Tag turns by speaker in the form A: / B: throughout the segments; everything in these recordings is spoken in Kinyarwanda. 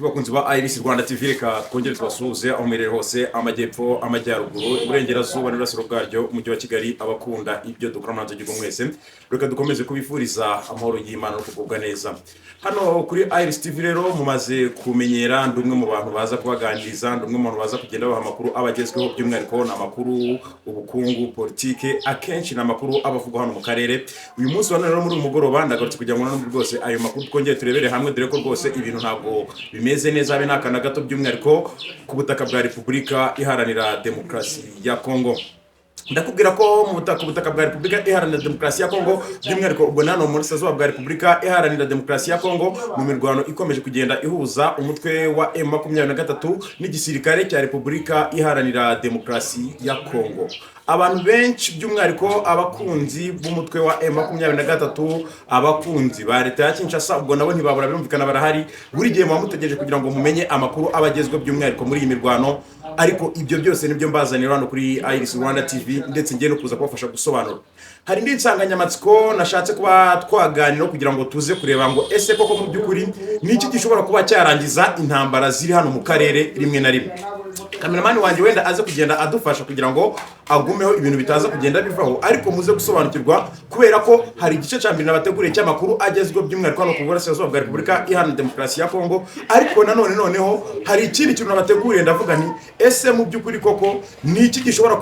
A: Bakunzi ba Iris Rwanda TV reka twongere twasuhuze aho merere hose amajyepfo amajyaruguru uburengerazuba n'urasoro bwaryo umujyi wa Kigali abakunda ibyo dukora manzo gigo mwese reka dukomeze kubifuriza amahoro y'Imana no kugubwa neza. Hano kuri Iris TV rero mumaze kumenyera ndumwe mu bantu baza kubaganiriza ndumwe mu bantu baza kugenda baha makuru abagezweho by'umwihariko na makuru ubukungu politike akenshi na makuru abavugwa hano mu karere. Uyu munsi wana rero muri umugoroba ndagarutse kugira ngo n'undi rwose ayo makuru twongeye turebere hamwe dore ko rwose ibintu ntabwo bimeze neza be nakana gato by'umwihariko ku butaka bwa Repubulika Iharanira Demokarasi ya Kongo. Ndakubwira ko mu butaka bwa Repubulika Iharanira Demokarasi ya Kongo by'umwihariko ubwo nano muri sazo bwa Repubulika Iharanira Demokarasi ya Kongo mu mirwano ikomeje kugenda ihuza umutwe wa M23 n'igisirikare cya Repubulika Iharanira Demokarasi ya Kongo. Abantu benshi by'umwihariko abakunzi b'umutwe wa M23 abakunzi ba leta ya Kinshasa ubwo nabo ntibabura birumvikana barahari buri gihe mu mutegereje kugira ngo mumenye amakuru abagezwe by'umwihariko muri iyi mirwano, ariko ibyo byose nibyo mbazanira hano kuri Iris Rwanda TV ndetse ngiye no kuza kubafasha gusobanura. Hari indi nsanganyamatsiko nashatse kuba twaganira kugira ngo tuze kureba ngo ese koko mu by'ukuri niki gishobora kuba cyarangiza intambara ziri hano mu karere rimwe na rimwe. Kameramani wanjye wenda aze kugenda adufasha kugira ngo agumeho ibintu bitaza kugenda bivaho, ariko muze gusobanukirwa kubera ko hari igice cya mbere nabateguriye cy'amakuru agezweho by'umwihariko hano ku burasirazuba bwa Repubulika Iharanira Demokarasi ya Kongo, ariko noneho hari ikindi kintu nabateguriye ndavuga nti ese mu by'ukuri koko niki gishobora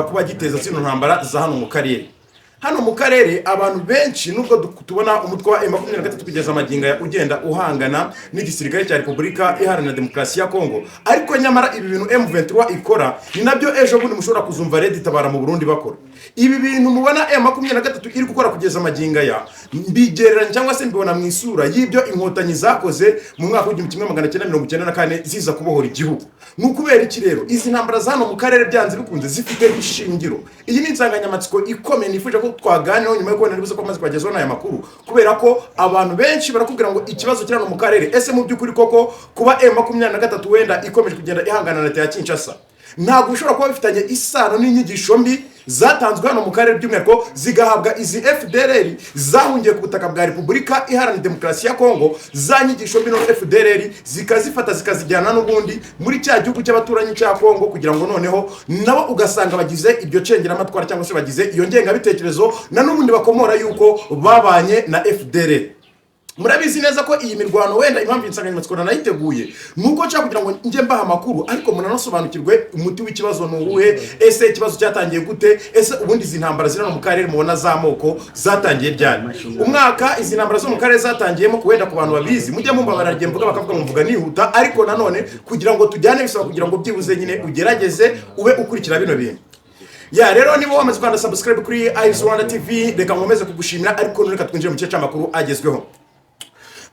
A: kuba giteza zino ntambara za hano mu karere. Hano mu karere abantu benshi nubwo tubona umutwe wa M23 kugeza amaginga ugenda uhangana n'igisirikare cya Repubulika Iharanira Demokarasi ya Kongo, ariko nyamara ibi bintu M23 ikora ni nabyo ejo bundi mushobora kuzumva Red Tabara mu Burundi bakora. Ibi bintu mubona M23 iri gukora kugeza amaginga ya mbigereranya cyangwa se mbibona mu isura y'ibyo inkotanyi zakoze mu mwaka w'1994 ziza kubohora igihugu. Nukubera iki rero izi ntambara za hano mu karere byanze bikunze zifite ishingiro. Iyi ni insanganyamatsiko ikomeye nifuje ko twaganiraho nyuma yo kubona nibuze ko amaze kwagezaho n'aya makuru, kubera ko abantu benshi barakubwira ngo ikibazo kirano mu karere ese mu by'ukuri koko kuba M23 wenda ikomeje kugenda ihangana na leta ya Kinshasa ntabwo bishobora kuba bifitanye isano n'inyigisho mbi zatanzwe hano mu karere by'umwihariko zigahabwa izi FDLR zahungiye ku butaka bwa Repubulika Iharanira Demokarasi ya Kongo. Za nyigisho mbi no FDLR zikazifata zikazijyana n'ubundi muri cya gihugu cy'abaturanyi cya Kongo kugira ngo noneho nabo ugasanga bagize ibyo cengera amatwara cyangwa se bagize iyo ngenga bitekerezo na n'ubundi bakomora yuko babanye na FDLR. Murabizi neza ko iyi mirwano wenda impamvu insanganyamatsiko nayiteguye nuko nshaka kugira ngo njye mbaha amakuru, ariko munanosobanukirwe umuti w'ikibazo n'uwuhe, ese ikibazo cyatangiye gute, ese ubundi izi ntambara zirano mu karere mubona zamoko zatangiye ryari. Umwaka izi ntambara zo mu karere zatangiyemo kuwenda ku bantu babizi mujye mumbabara rye mvuga bakavuga mvuga nihuta, ariko nanone kugira ngo tujyane bisaba kugira ngo byibuze nyine ugerageze ube ukurikira bino bintu. Ya rero niba wamaze kwanda subscribe kuri Iris Rwanda TV reka nkomeze kugushimira, ariko none reka twinjire mu cece amakuru agezweho.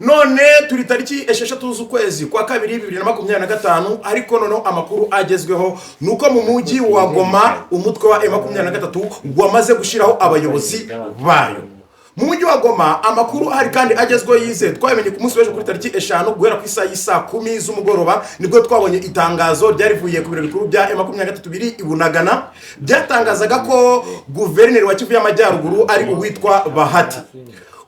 A: None turi tariki 6 z'ukwezi kwa kabiri 2025, ariko noneho amakuru agezweho nuko mu mujyi wa Goma umutwe wa M23 wamaze gushiraho abayobozi bayo. Mu mujyi wa Goma amakuru hari kandi agezweho yize twamenye ku munsi w'ejo kuri tariki 5 guhera ku saa 10 z'umugoroba nibwo twabonye itangazo ryarivuye ku biro bikuru bya M23 biri ibunagana byatangazaga ko guverineri wa Kivu y'Amajyaruguru ari uwitwa Bahati.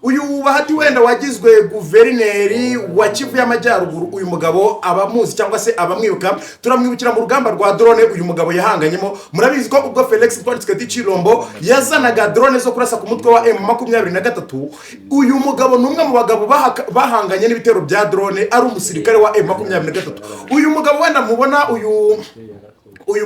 A: Uyu Bahati wenda wagizwe guverineri wa Kivu y'Amajyaruguru, uyu mugabo abamuzi cyangwa se abamwibuka turamwibukira mu rugamba rwa drone uyu mugabo yahanganyemo. Murabizi ko ubwo Felix Tshisekedi Chilombo yazanaga drone zo kurasa ku mutwe wa M23, uyu mugabo numwe mu bagabo bahanganye n'ibitero bya drone ari umusirikare wa M23. Uyu mugabo wenda mubona uyu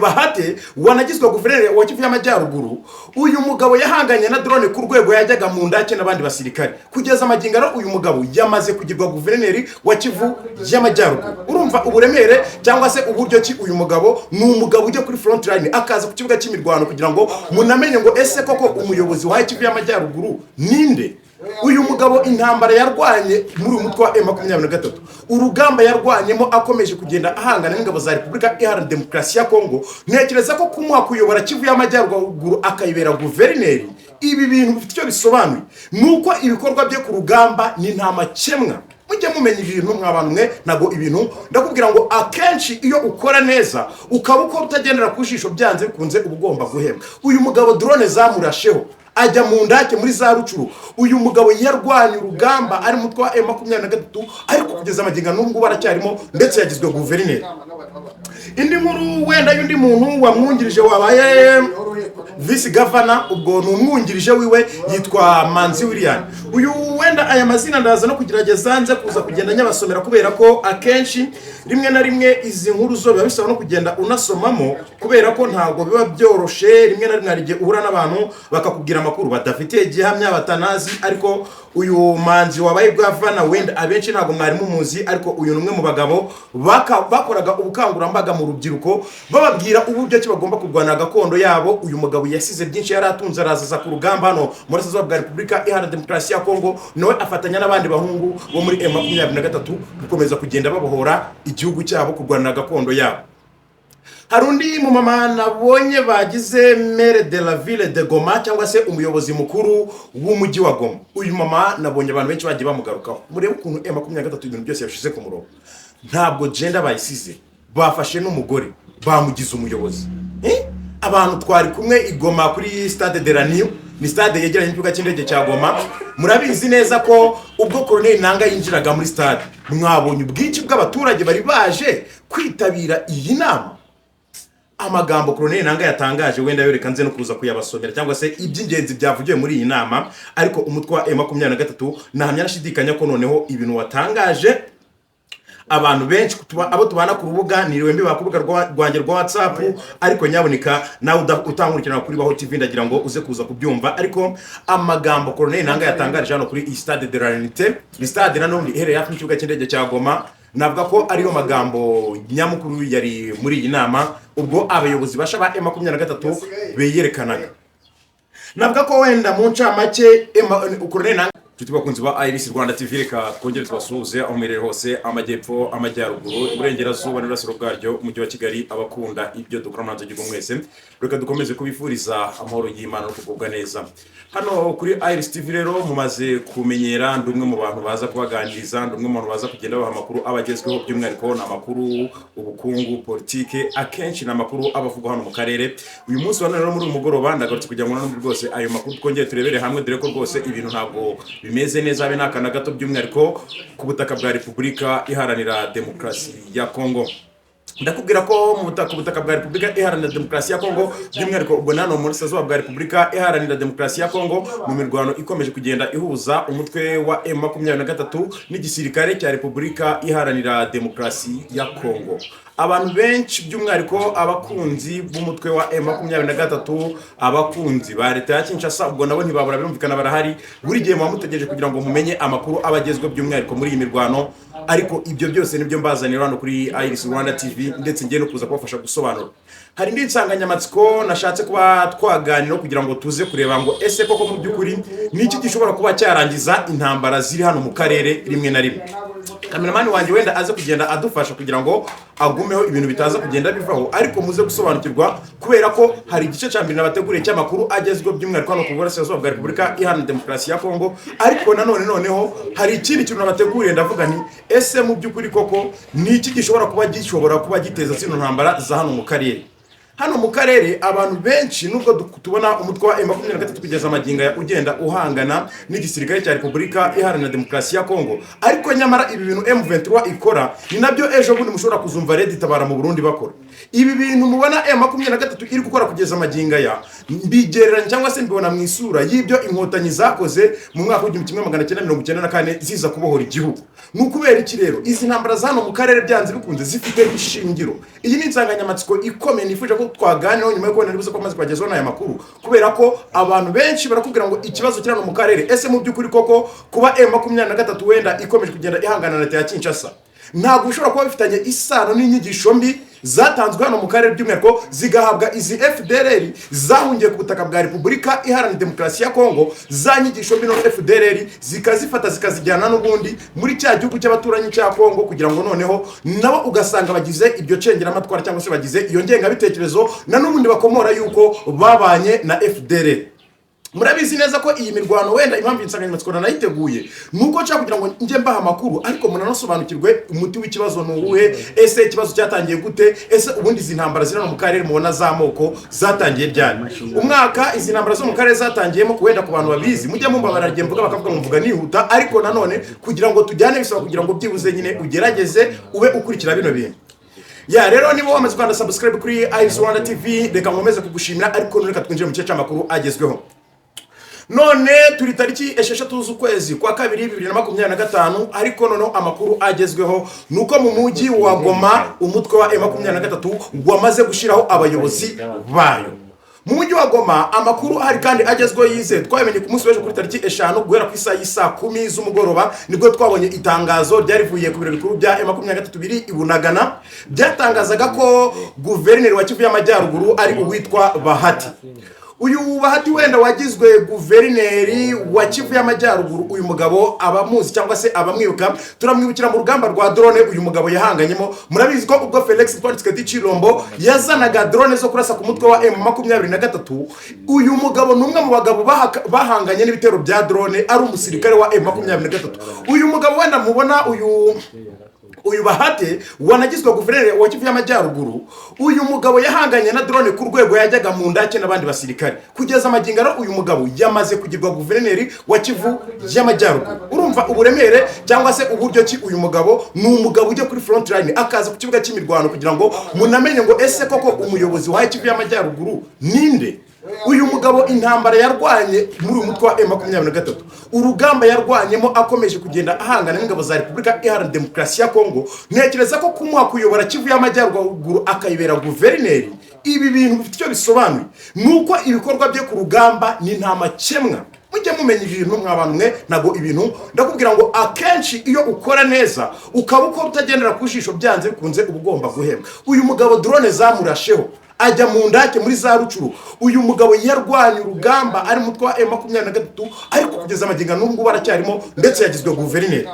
A: Bahati wanagizwe guverineri wa Kivu y'Amajyaruguru, uyu mugabo yahanganye na drone ku rwego yajyaga mu ndake n'abandi basirikare. Kugeza amagingaro uyu mugabo yamaze kugirwa guverineri wa Kivu y'Amajyaruguru. Urumva uburemere cyangwa se uburyo ki uyu mugabo ni umugabo ujya kuri front line akaza ku kibuga cy'imirwano kugira ngo munamenye ngo ese koko umuyobozi wa Kivu y'Amajyaruguru ninde. Uyu mugabo intambara yarwanye muri uyu mutwe wa M23, urugamba yarwanyemo akomeje kugenda ahangana n'ingabo za Repubulika Iharanira Demokarasi ya Kongo. Ntekereza ko kumuha kuyobora Kivu y'Amajyaruguru akayibera guverineri ibi bintu bifite icyo bisobanuye nuko ibikorwa bye ku rugamba ni nta makemwa. Mujye mumenya ibintu mwabantu mwe nago ibintu ndakubwira ngo akenshi iyo ukora neza ukaba uko utagendera ku jisho byanze bikunze ubugomba guhembwa. Uyu mugabo drone zamurasheho
B: ajya mu ndake muri za Rucuru. Uyu mugabo yarwanye urugamba ari mutwa M23 ariko kugeza amaginga n'ubwo baracyarimo ndetse yagizwe guverineri. Indi nkuru wenda y'undi muntu wamwungirije wabaye vice governor, ubwo numwungirije wiwe yitwa Manzi William. Uyu wenda aya mazina ndaza no kugerageza nze kuza kugenda nyabasomera kubera ko akenshi rimwe na rimwe izi nkuru zo biba bisaba no kugenda unasomamo kubera ko ntago biba byoroshe. Rimwe na rimwe arige uhura n'abantu bakakubwira amakuru badafitiye gihamya batanazi, ariko uyu Manzi wabaye governor wenda abenshi ntago mwari mumuzi, ariko uyu numwe mu bagabo bakoraga ubukangurambaga mu rubyiruko bababwira uburyo ki bagomba kurwana gakondo yabo. Uyu mugabo yasize byinshi yaratunze arazaza ku rugamba hano muri Sazwa bwa Republika Iharanira Demokarasi ya Kongo, nawe afatanya n'abandi bahungu bo muri M23 gukomeza kugenda babohora igihugu cyabo kurwana gakondo yabo. Hari undi mu mama nabonye bagize maire de la ville de Goma cyangwa se umuyobozi mukuru w'umujyi wa Goma. Uyu mama nabonye abantu benshi bagiye bamugarukaho. Murebe ukuntu M23 ibintu byose yashize ku murongo. Ntabwo gender bayisize, bafashe n'umugore bamugize umuyobozi. Abantu twari kumwe igoma kuri Stade de la New, ni stade yegeranye n'ikibuga cy'indege cya Goma. Murabizi neza ko ubwo Colonel Nanga yinjiraga muri stade mwabonye ubwinshi bw'abaturage bari baje kwitabira iyi nama. Amagambo Colonel Nanga yatangaje wenda yoreka nze no kuza kuyabasomera cyangwa se iby'ingenzi byavugiwe muri iyi nama, ariko umutwe wa M23 nahamya nashidikanya ko noneho ibintu watangaje abantu benshi abo tubana ku rubuga niriwe mbi bakubuga rwanjye rwa WhatsApp, ariko nyaboneka nawe utankurikirana kuri Baho TV ndagira ngo uze kuza kubyumva. Ariko amagambo Colonel Nanga yatangaje hano kuri Stade de la Unité, stade nanundi iherereye hafi n'ikibuga cy'indege cya Goma, navuga ko ariyo magambo nyamukuru yari muri iyi nama ubwo abayobozi basha ba M23 beyerekanaga. Navuga ko wenda mu ncamake Colonel Nanga tuti bakunzi ba Iris Rwanda TV reka kongere twasuhuze aho merere hose amajyepfo amajyaruguru iburengerazuba n'urasiro bwaryo umujyi wa Kigali abakunda ibyo dukora manzo gigo mwese reka dukomeze kubifuriza amahoro y'Imana no kugubwa neza. Hano kuri Iris TV rero mumaze kumenyera ndumwe mu bantu baza kubaganiriza, ndumwe mu bantu baza kugenda baha amakuru abagezweho by'umwihariko na makuru ubukungu politike, akenshi na makuru abavugwa hano mu karere. Uyu munsi wa rero muri umugoroba ndagarutse kugira ngo n'undi rwose ayo makuru twongere turebere hamwe dore ko rwose ibintu ntabwo bimeze neza habe nakana gato by'umwihariko ku butaka bwa Repubulika Iharanira Demokarasi ya Kongo. Ndakubwira ko mu butaka bwa Repubulika Iharanira Demokarasi ya Kongo by'umwihariko ubwo nano muri Sazwa bwa Repubulika Iharanira Demokarasi ya Kongo mu mirwano ikomeje kugenda ihuza umutwe wa M23 n'igisirikare cya Repubulika Iharanira Demokarasi ya Kongo. Abantu benshi by'umwihariko abakunzi b'umutwe wa M23, abakunzi ba leta ya Kinshasa ubwo nabo ntibabura birumvikana barahari, buri gihe mutegereje kugira ngo mumenye amakuru abagezwe by'umwihariko muri iyi mirwano. Ariko ibyo byose nibyo mbazanira hano kuri Iris Rwanda TV ndetse ngiye no kuza kubafasha gusobanura. Hari indi nsanganyamatsiko nashatse kuba twaganira kugira ngo tuze kureba ngo ese koko mu by'ukuri niki gishobora kuba cyarangiza intambara ziri hano mu karere rimwe na rimwe. Cameraman wanjye wenda aze kugenda adufasha kugira ngo agumeho ibintu bitaza kugenda bivaho, ariko muze gusobanukirwa kubera ko hari igice cya mbere nabateguriye cy'amakuru agezweho by'umwihariko hano ku burasirazuba bwa Repubulika Iharanira Demokarasi ya Kongo. Ariko noneho hari ikindi kintu nabateguriye ndavuga nti ese mu by'ukuri koko niki gishobora kuba giteza zino ntambara za hano mu karere. Hano mu karere abantu benshi nubwo tubona umutwe wa M23 kugeza amaginga ugenda uhangana n'igisirikare cya Repubulika Iharanira Demokarasi ya Kongo, ariko nyamara ibi bintu M23 ikora ni nabyo ejo bundi mushobora kuzumva Red Tabara mu Burundi bakora. Ibi bintu mubona M23 iri gukora kugeza amaginga ya mbigereranya cyangwa se mbibona mu isura y'ibyo inkotanyi zakoze mu mwaka wa 1994 ziza kubohora igihugu. Nukubera iki rero izi ntambara za hano mu karere byanze bikunze zifite ishingiro. Iyi ni insanganyamatsiko ikomeye nifuje ko twaganiraho nyuma yo kubona nibuze ko amaze kwagezaho n'aya makuru, kubera ko abantu benshi barakubwira ngo ikibazo kirano mu karere ese mu by'ukuri koko kuba M23 wenda ikomeje kugenda ihangana na leta ya Kinshasa ntabwo ushobora kuba bifitanye isano n'inyigisho mbi zatanzwe hano mu karere by'umwihariko zigahabwa izi FDLR zahungiye ku butaka bwa Repubulika Iharanira Demokarasi ya Kongo. Za nyigisho mbi no FDLR zikazifata zikazijyana n'ubundi muri cya gihugu cy'abaturanyi cya Kongo kugira ngo noneho nabo ugasanga bagize ibyo cengera amatwara cyangwa se bagize iyo ngenga bitekerezo na n'ubundi bakomora yuko babanye na FDLR. murabizi neza ko iyi mirwano wenda impamvu insanganyamatsiko nanayiteguye nuko nshaka kugira ngo njye mbaha amakuru ariko munanasobanukirwe umuti w'ikibazo ni uwuhe, ese ikibazo cyatangiye gute, ese ubundi izi ntambara ziri mu karere mubona z'amoko zatangiye ryari, umwaka izi ntambara zo mu karere zatangiyemo wenda ku bantu babizi mujye mumva bararye mvuga bakavuga mvuga nihuta, ariko nanone kugira ngo tujyane bisaba kugira ngo byibuze nyine ugerageze ube ukurikira bino bintu. Ya rero niba wamaze kwanda subscribe kuri Ice Rwanda TV reka nkomeze kugushimira, ariko reka twinjire mu cyaca makuru agezweho. None turi tariki 6 z'ukwezi kwa kabiri 2025, ariko noneho amakuru agezweho nuko mu mujyi wa Goma umutwe wa M23 wamaze gushiraho abayobozi bayo. Mu mujyi wa Goma amakuru hari kandi agezweho yize twamenye ku munsi w'ejo kuri tariki 5 guhera ku isaha 10 z'umugoroba nibwo twabonye itangazo ryarivuye ku biro bikuru bya M23 biri ibunagana, byatangazaga ko guverineri wa Kivu y'Amajyaruguru ari uwitwa Bahati. Uyu Bahati wenda wagizwe guverineri wa Kivu y'Amajyaruguru, uyu mugabo abamuzi cyangwa se abamwibuka turamwibukira mu rugamba rwa drone uyu mugabo yahanganyemo. Murabizi ko ubwo Felix Tshisekedi Chilombo yazanaga drone zo kurasa ku mutwe wa M23, uyu mugabo numwe mu bagabo bahanganye n'ibitero bya drone ari umusirikare wa M23. Uyu mugabo wenda mubona uyu Bahati wanagizwe guverineri wa Kivu y'Amajyaruguru, uyu mugabo yahanganye na drone ku rwego yajyaga mu ndake n'abandi basirikare. Kugeza amagingano uyu mugabo yamaze kugirwa guverineri wa Kivu y'Amajyaruguru. Urumva uburemere cyangwa se uburyo ki uyu mugabo ni umugabo ujya kuri front line akaza ku kibuga cy'imirwano kugira ngo munamenye ngo ese koko umuyobozi wa Kivu y'Amajyaruguru ninde. Uyu mugabo intambara yarwanye muri uyu mutwe wa M23, urugamba yarwanyemo akomeje kugenda ahangana n'ingabo za Repubulika Iharanira Demokarasi ya Kongo. Ntekereza ko kumuha kuyobora Kivu y'Amajyaruguru akayibera guverineri ibi bintu bifite icyo bisobanuye, nuko ibikorwa bye ku rugamba ni nta makemwa. Mujye mumenya ibintu mw'abantu mwe, nago ibintu ndakubwira ngo akenshi iyo ukora neza ukaba uko utagendera ku jisho byanze bikunze ubugomba guhembwa. Uyu mugabo drone zamurasheho ajya mu ndake muri za Rucuru. Uyu mugabo yarwanye urugamba ari mutwe wa M23, ariko kugeza amaginga n'ubwo baracyarimo ndetse yagizwe guverineri.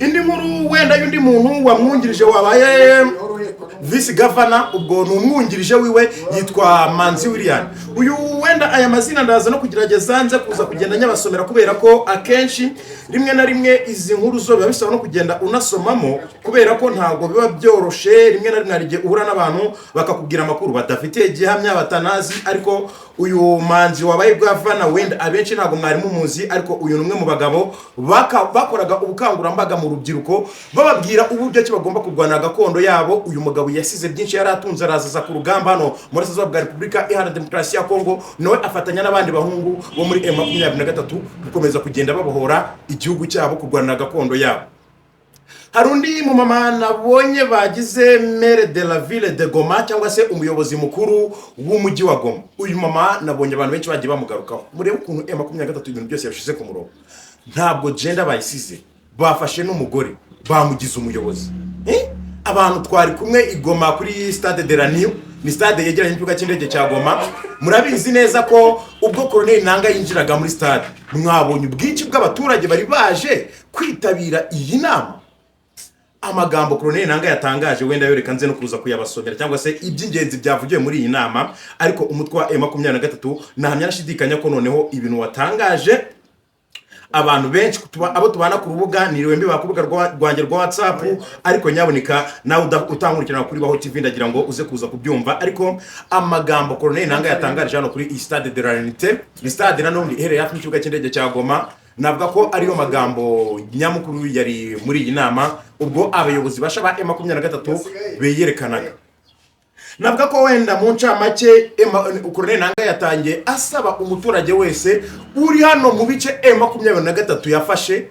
B: Indi nkuru wenda y'undi muntu wamwungirije wabaye vice governor, ubwo numwungirije wiwe yitwa Manzi William. Uyu wenda aya mazina ndaza no kugerageza nze kuza kugenda nyabasomera kubera ko akenshi rimwe na rimwe izi nkuru zo biba bisaba no kugenda unasomamo kubera ko ntago biba byoroshe. Rimwe na rimwe arije uhura n'abantu bakakubwira amakuru badafite gihamya batanazi, ariko uyu Manzi wabaye governor wenda abenshi ntago mwari mumuzi, ariko uyu numwe mu bagabo bakoraga ubukangurambaga mu rubyiruko bababwira uburyo ki bagomba kurwana gakondo yabo. Uyu mugabo yasize byinshi yaratunze arazaza ku rugamba hano muri Sazo bwa Repubulika Iharanira Demokarasi ya Kongo, nawe afatanya n'abandi bahungu bo muri M23 gukomeza kugenda babohora igihugu cyabo kurwana gakondo yabo. Harundi mu mama nabonye bagize maire de la ville de Goma cyangwa se umuyobozi mukuru w'umujyi wa Goma. Uyu mama nabonye abantu benshi bagiye bamugarukaho. Murebe ukuntu M23 ibintu byose yashize ku murongo. Ntabwo gender bayisize, bafashe n'umugore bamugize umuyobozi. Abantu twari kumwe igoma kuri Stade de la New, ni stade yegeranye n'ikibuga cy'indege cya Goma. Murabizi neza ko ubwo Colonel Nanga yinjiraga muri stade mwabonye ubwinshi bw'abaturage bari baje kwitabira iyi nama. Amagambo Colonel Nanga yatangaje wenda yoreka nze no kuza kuyabasomera cyangwa se iby'ingenzi byavugiye muri iyi nama, ariko umutwe wa M23 nahamya nashidikanya ko noneho ibintu watangaje abantu benshi abo tubana ku rubuga niriwe mbi bakubuga rwanjye rwa WhatsApp, ariko nyaboneka nawe utankurikirana kuri Baho TV ndagira ngo uze kuza kubyumva. Ariko amagambo Colonel Nanga yatangaje hano kuri Stade de la Unité, stade nanone iherereye hafi n'ikibuga cy'indege cya Goma, navuga ko ariyo magambo nyamukuru yari muri iyi nama ubwo abayobozi basha ba M23 beyerekanaga. Navuga ko wenda mu ncamake Colonel Nanga yatangiye asaba umuturage wese uri hano mu bice M23 yafashe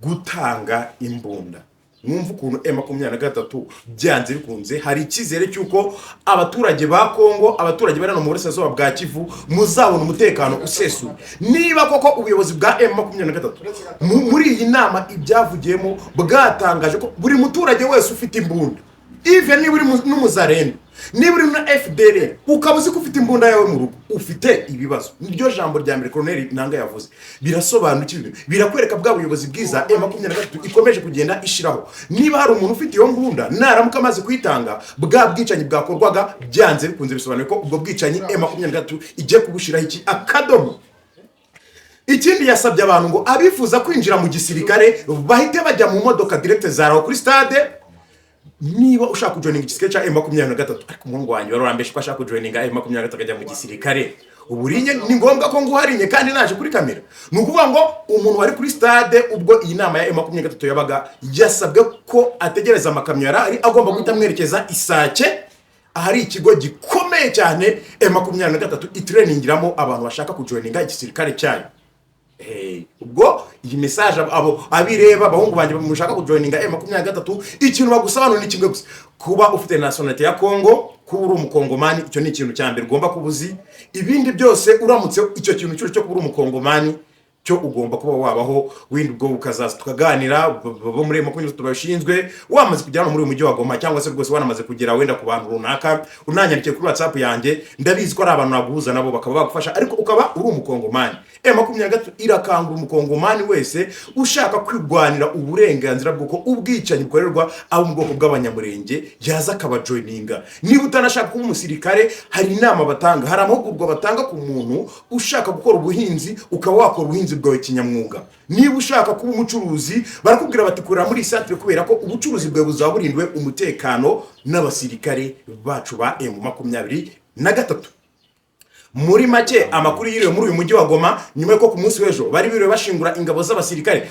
B: gutanga imbunda. Mwumva ukuntu M23 byanze bikunze hari ikizere cyuko abaturage ba Kongo, abaturage bari no mu burasirazuba bwa Kivu muzabona umutekano usesuye. Niba koko ubuyobozi bwa M23 muri iyi nama ibyavugiyemo bwatangaje ko buri muturage wese ufite imbunda even niba uri n'umuzarendo, niba uri na FDL ukaba uzi ko ufite imbunda yawe mu rugo, ufite ibibazo. Niryo jambo rya mbere Colonel Nanga yavuze, birasobanukirwa, birakwereka bwa buyobozi bwiza M23 ikomeje kugenda ishiraho. Niba hari umuntu ufite iyo mbunda naramuka amaze kuyitanga, bwa bwicanyi bwakorwaga byanze bikunze, bisobanuye ko ubwo bwicanyi M23 igiye kubushiraho iki akadomo. Ikindi yasabye abantu ngo abifuza kwinjira mu gisirikare bahite bajya mu modoka direct zaraho kuri stade. Niba ushaka kujoininga igisirikare cya M23, ariko umuhungu wanjye warambeshe ko ashaka kujoininga M23 akajya mu gisirikare, uburinye ni ngombwa ko nguharinye kandi naje kuri kamera. Ni ukuvuga ngo umuntu wari kuri stade ubwo iyi nama ya M23 yabaga, yasabwe ko ategereza amakamyo yari agomba guhita amwerekeza Isake, ahari ikigo gikomeye cyane M23 itrainingiramo abantu bashaka kujoininga igisirikare cyayo. Ubwo iyi message abo abireba abahungu banje mushaka kujoininga M23, ikintu bagusaba ni kimwe gusa, kuba ufite nationality ya Congo, kuba uri umukongomani. Icyo ni ikintu cya mbere ugomba kubuzi. Ibindi byose uramutse icyo kintu cyo kuba uri umukongomani cyo ugomba kuba wabaho, windi ubwo ukazaza tukaganira bo muri M23 tubashinzwe, wamaze kugera muri umujyi wa Goma cyangwa se rwose wanamaze kugera wenda ku bantu runaka, unanyandikiye kuri WhatsApp yanjye, ndabizi ko ari abantu naguhuza nabo bakaba bagufasha, ariko ukaba uri umukongomani. M23 irakangura umukongomani wese ushaka kwigwanira uburenganzira bw'uko ubwicanyi bukorerwa abo mu bwoko bw'abanyamurenge yaza akabajoininga. Niba utanashaka kuba umusirikare, hari inama batanga, hari amahugurwa batanga ku muntu ushaka gukora ubuhinzi, ukaba wakora ubuhinzi bwawe kinyamwuga. Niba ushaka kuba umucuruzi, barakubwira bati kurira muri centre, kubera ko ubucuruzi bwawe buzaba burindwe umutekano n'abasirikare bacu ba M23. Muri make amakuru yiriwe muri uyu mujyi wa Goma, nyuma ko ku munsi w'ejo bari biriwe bashingura ingabo z'abasirikare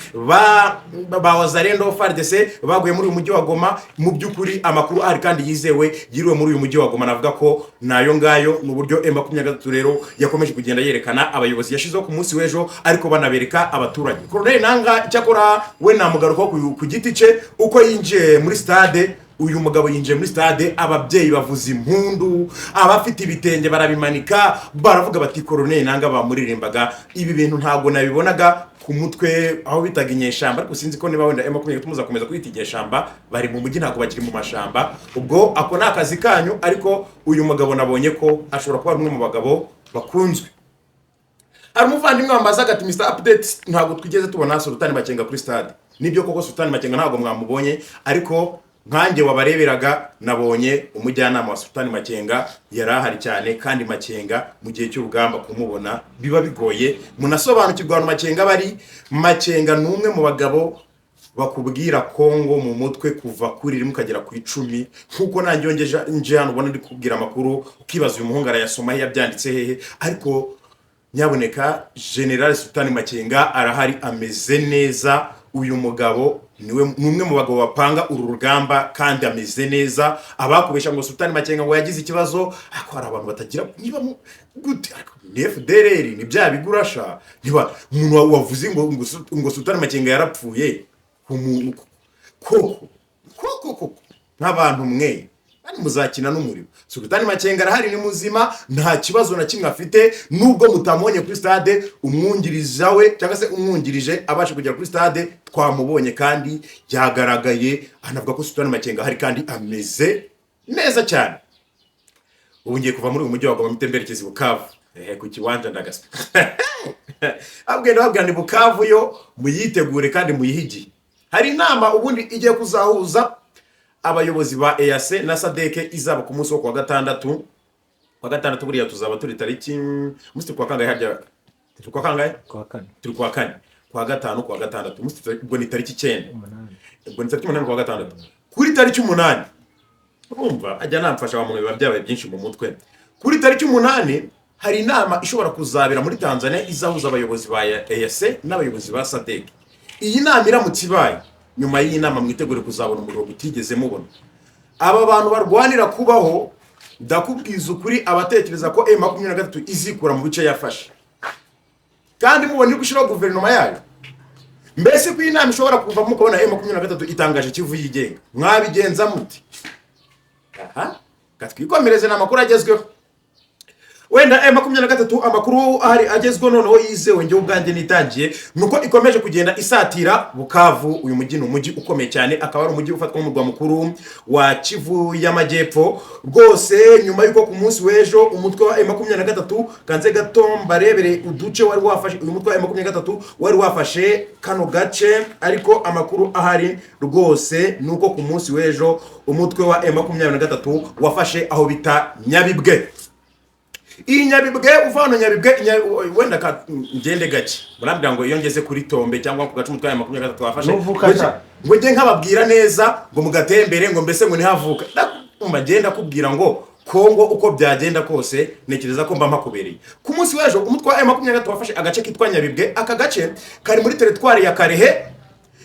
B: ba Wazalendo FARDC baguye muri uyu mujyi wa Goma. Mu byukuri amakuru ari kandi yizewe yiriwe muri uyu mujyi wa Goma, navuga ko nayo ngayo n'uburyo M23 rero yakomeje kugenda yerekana abayobozi yashizeho ku munsi w'ejo, ariko banabereka abaturage. Colonel Nanga cyakora we namugaruka ku giti cye uko yinjiye muri stade. Uyu mugabo yinjiye muri stade, ababyeyi bavuza impundu, abafite ibitenge barabimanika, baravuga bati Colonel Nanga bamuririmbaga. Ibi bintu ntabwo nabibonaga ku mutwe aho bitaga inyeshamba, ariko sinzi ko niba wenda M23 tumuza komeza kwita inyeshamba, bari mu mujyi ntabwo bakiri mu mashamba. Ubwo ako nakazi kanyu, ariko uyu mugabo nabonye ko ashobora kuba umwe mu bagabo bakunzwe. Ari umuvandimwe wambazaga ati Mr Update, ntabwo twigeze tubona Sultan Makenga kuri stade. Nibyo koko Sultan Makenga ntabwo mwamubonye, ariko nkanjye wabareberaga nabonye umujyanama wa Sultan Makenga yarahari cyane, kandi Makenga mu gihe cy'urugamba kumubona biba bigoye. Munasobanukirwa abantu Makenga bari. Makenga numwe mu bagabo bakubwira Kongo mu mutwe kuva kuri rimwe kagera ku 10, nkuko nanjye nje hano ubona ndi kubwira amakuru ukibaza uyu muhungu arayasoma yabyanditse hehe. Ariko nyaboneka General Sultan Makenga arahari, ameze neza. Uyu mugabo niwe numwe mu bagabo bapanga uru rugamba kandi ameze neza. Abakubesha ngo Sultan Makenga ngo yagize ikibazo, ako hari abantu batagira niba gute, ni FDLR ni bya bigurasha, niba umuntu wavuze ngo Sultan Makenga yarapfuye, umuntu koko nk'abantu mwe bari muzakina n'umuriro. Sultan Makenga arahari, ni muzima, nta kibazo na kimwe afite. Nubwo mutamubonye kuri stade, umwungiriza we cyangwa se umwungirije abasha kugera kuri stade twamubonye kandi yagaragaye. Anavuga ko Sultan Makenga hari kandi ameze neza cyane. Ubu ngiye kuva muri uyu mujyi wa Goma mtemberekeza Bukavu, ku kiwanja ndagaswe. Abwenda ni Bukavu yo muyitegure kandi muyihigi. Hari inama ubundi igiye kuzahuza abayobozi ba EAC na SADC izaba ku munsi wo kwa gatandatu. Kwa gatandatu buriya tuzaba turi tariki musti kwa kangahe harya? Turi kwa kangahe?
C: Kwa kane.
B: Turi kwa kane. Kwa gatanu kwa gatandatu. Musti ubwo ni tariki 9. Ubwo ni tariki 8 kwa gatandatu. Kuri tariki 8. Urumva ajya namfasha wa muntu byabaye byinshi mu mutwe. Kuri tariki 8 hari inama ishobora kuzabera muri Tanzania izahuza abayobozi ba EAC n'abayobozi ba SADC. Iyi nama iramutse ibaye, nyuma y'iyi nama mwitegure kuzabona umuriro butigeze mubona. Aba bantu barwanira kubaho, ndakubwiza ukuri abatekereza ko M23 izikura mu bice yafashe, kandi mubone gushiraho guverinoma yayo. Mbese ko inama ishobora kuva mu kubona M23 itangaje kivu yigenga, mwabigenza muti? Aha, katwikomereze n'amakuru agezweho. wenda M23 amakuru ahari agezwe noneho yizewe njye ubwanjye nitangiye nuko ikomeje kugenda isatira Bukavu. Uyu mujyi ni umujyi ukomeye cyane, akaba ari umujyi ufatwa nk'umurwa mukuru wa Kivu y'Amajyepfo rwose. Nyuma yuko ku munsi w'ejo umutwe wa M23 kanze gato mbarebere uduce wari wafashe, uyu mutwe wa M23 wari wafashe kano gace, ariko amakuru ahari rwose nuko ku munsi w'ejo umutwe wa M23 wafashe aho bita Nyabibwe. Iyi Nyabibwe uvana Nyabibwe wenda ngende gake murambira ngo iyo ngeze kuri Tombe cyangwa ku gace umutwe wa M23 wafashe ngo nge nkababwira neza ngo mugatembere ngo mbese ngo nihavuka umagenda kubwira ngo Kongo uko byagenda kose nekereza ko mba makubereye. Ku munsi w'ejo umutwe wa M23 wafashe agace kitwa Nyabibwe. Aka gace kari muri territoire ya Karehe,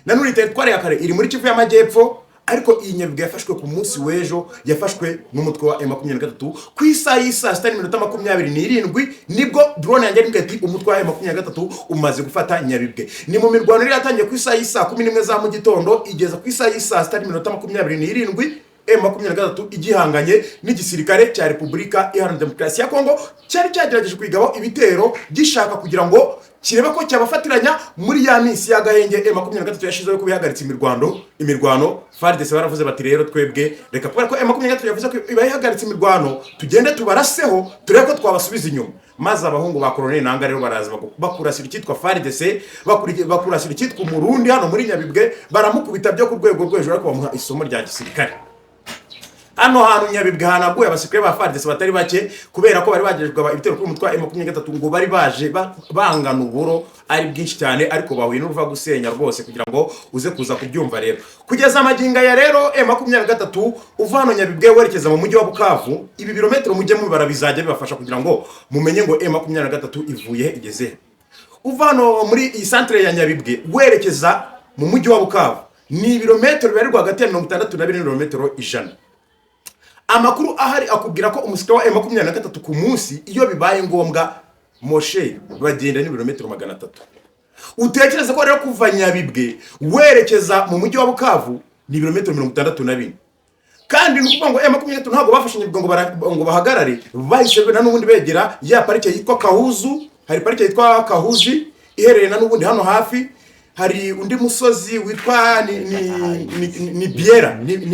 B: na nuri territoire ya Karehe iri muri Kivu y'Amajyepfo, ariko iyi Nyabibwe yafashwe ku munsi w'ejo, yafashwe n'umutwe wa M23 ku isaha y'isa 6:27 nibwo drone yanjye ngati umutwe wa M23 umaze gufata Nyabibwe. Ni mu mirwano iri yatangiye ku isaha y'isa 11 za mu gitondo igeza ku isaha y'isa 6:27 M23 igihanganye n'igisirikare cya Repubulika Iharanira Demokarasi ya Kongo cyari cyagerageje kwigaba ibitero gishaka kugira ngo kireba ko cyabafatiranya muri ya minsi y'agahenge. M23 yashizeho kubihagaritsa imirwano. FARDC baravuze bati rero twebwe reka kubera ko M23 yavuze ko ibahagaritsa imirwano tugende tubaraseho turebe ko twabasubiza inyuma. Maze abahungu ba Colonel Nanga rero baraza bakurasira cyitwa FARDC, bakurasira cyitwa Umurundi hano muri Nyabibwe, baramukubita byo ku rwego rw'ejo ariko bamuha isomo rya gisirikare. Hano hantu Nyabibwe hanaguye abasikare ba FARDC batari bake kubera ko bari bagejejwe ibitero ku mutwe wa M23 ngo bari baje bangana uburo ari bwinshi cyane, ariko bahuye n'uruva gusenya rwose kugira ngo uze kuza kubyumva. Rero kugeza amaginga ya rero M23 uva hano Nyabibwe werekeza mu mujyi wa Bukavu, ibi birometero mujye mubara bizajya bibafasha kugira ngo mumenye ngo M23 ivuye igeze. Uva hano muri iyi centre ya Nyabibwe werekeza mu mujyi wa Bukavu ni ibirometero bari hagati ya 62 na 100. Amakuru ahari akubwira ko umusirikare wa M23 ku munsi iyo bibaye ngombwa Moshe bagenda n'ibirometero 300. Utekereza ko rero kuva Nyabibwe werekeza mu mujyi wa Bukavu ni ibirometero 64. Kandi nukuvuga ngo M23 ntabwo bafashe Nyabibwe ngo bahagarare, bahise na n'ubundi begera ya parike yitwa Kahuzu. Hari parike yitwa Kahuzi iherereye na n'ubundi hano hafi. Hari undi musozi witwa ni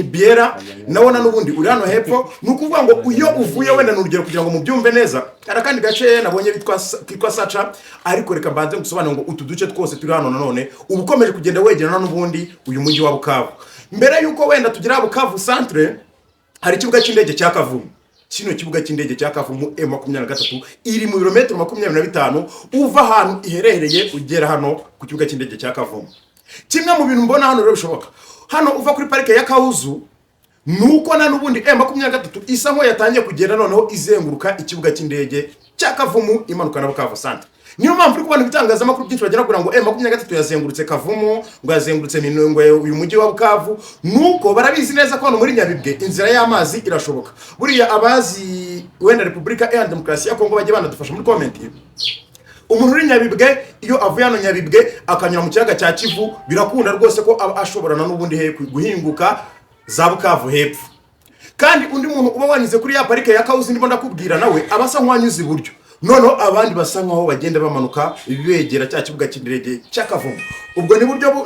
B: Biera nawo na n'ubundi uri hano hepfo. Nukuvuga ngo iyo uvuye wenda n'urugero kugira ngo mubyumve neza, arakandi gace nabonye bitwa Sacha, ariko reka mbanze gusobanura ngo utu duce twose turi hano nanone ubukomeje kugenda wegerana n'ubundi uyu mujyi wa Bukavu. Mbere yuko wenda tugira Bukavu centre, hari ikibuga cy'indege cya Kavumu. Kino kibuga cy'indege cya Kavumu M23 iri mu birometero 25 uva ahantu iherereye ugera hano ku kibuga cy'indege cya Kavumu. Kimwe mu bintu mbona hano rero bishoboka, hano uva kuri parike ya Kahuzu nuko na n'ubundi M23 isa nko yatangiye kugenda noneho izenguruka ikibuga cy'indege cya Kavumu imanuka na Bukavu centre. Niyo mpamvu uri kubona ibitangazamakuru byinshi bagira kugira ngo M23 yazengurutse Kavumu, ngo yazengurutse Minongwe uyu mujyi wa Bukavu. Nuko barabizi neza ko hano muri Nyabibwe inzira y'amazi irashoboka. Buriya abazi wenda Repubulika Iharanira Demokarasi ya Kongo bajye banadufasha muri comment. Umuntu uri Nyabibwe iyo avuye hano Nyabibwe akanyura mu kiyaga cya Kivu birakunda rwose ko ashobora na n'ubundi guhinguka za Bukavu hepfo. Kandi undi muntu uba wanyuze kuri ya parike ya Kahuzi ndimo ndakubwira nawe abasa nk'wanyuze iburyo, noneho abandi basa nkaho bagenda bamanuka ibegera cya kibuga cy'indege cya Kavumu. Ubwo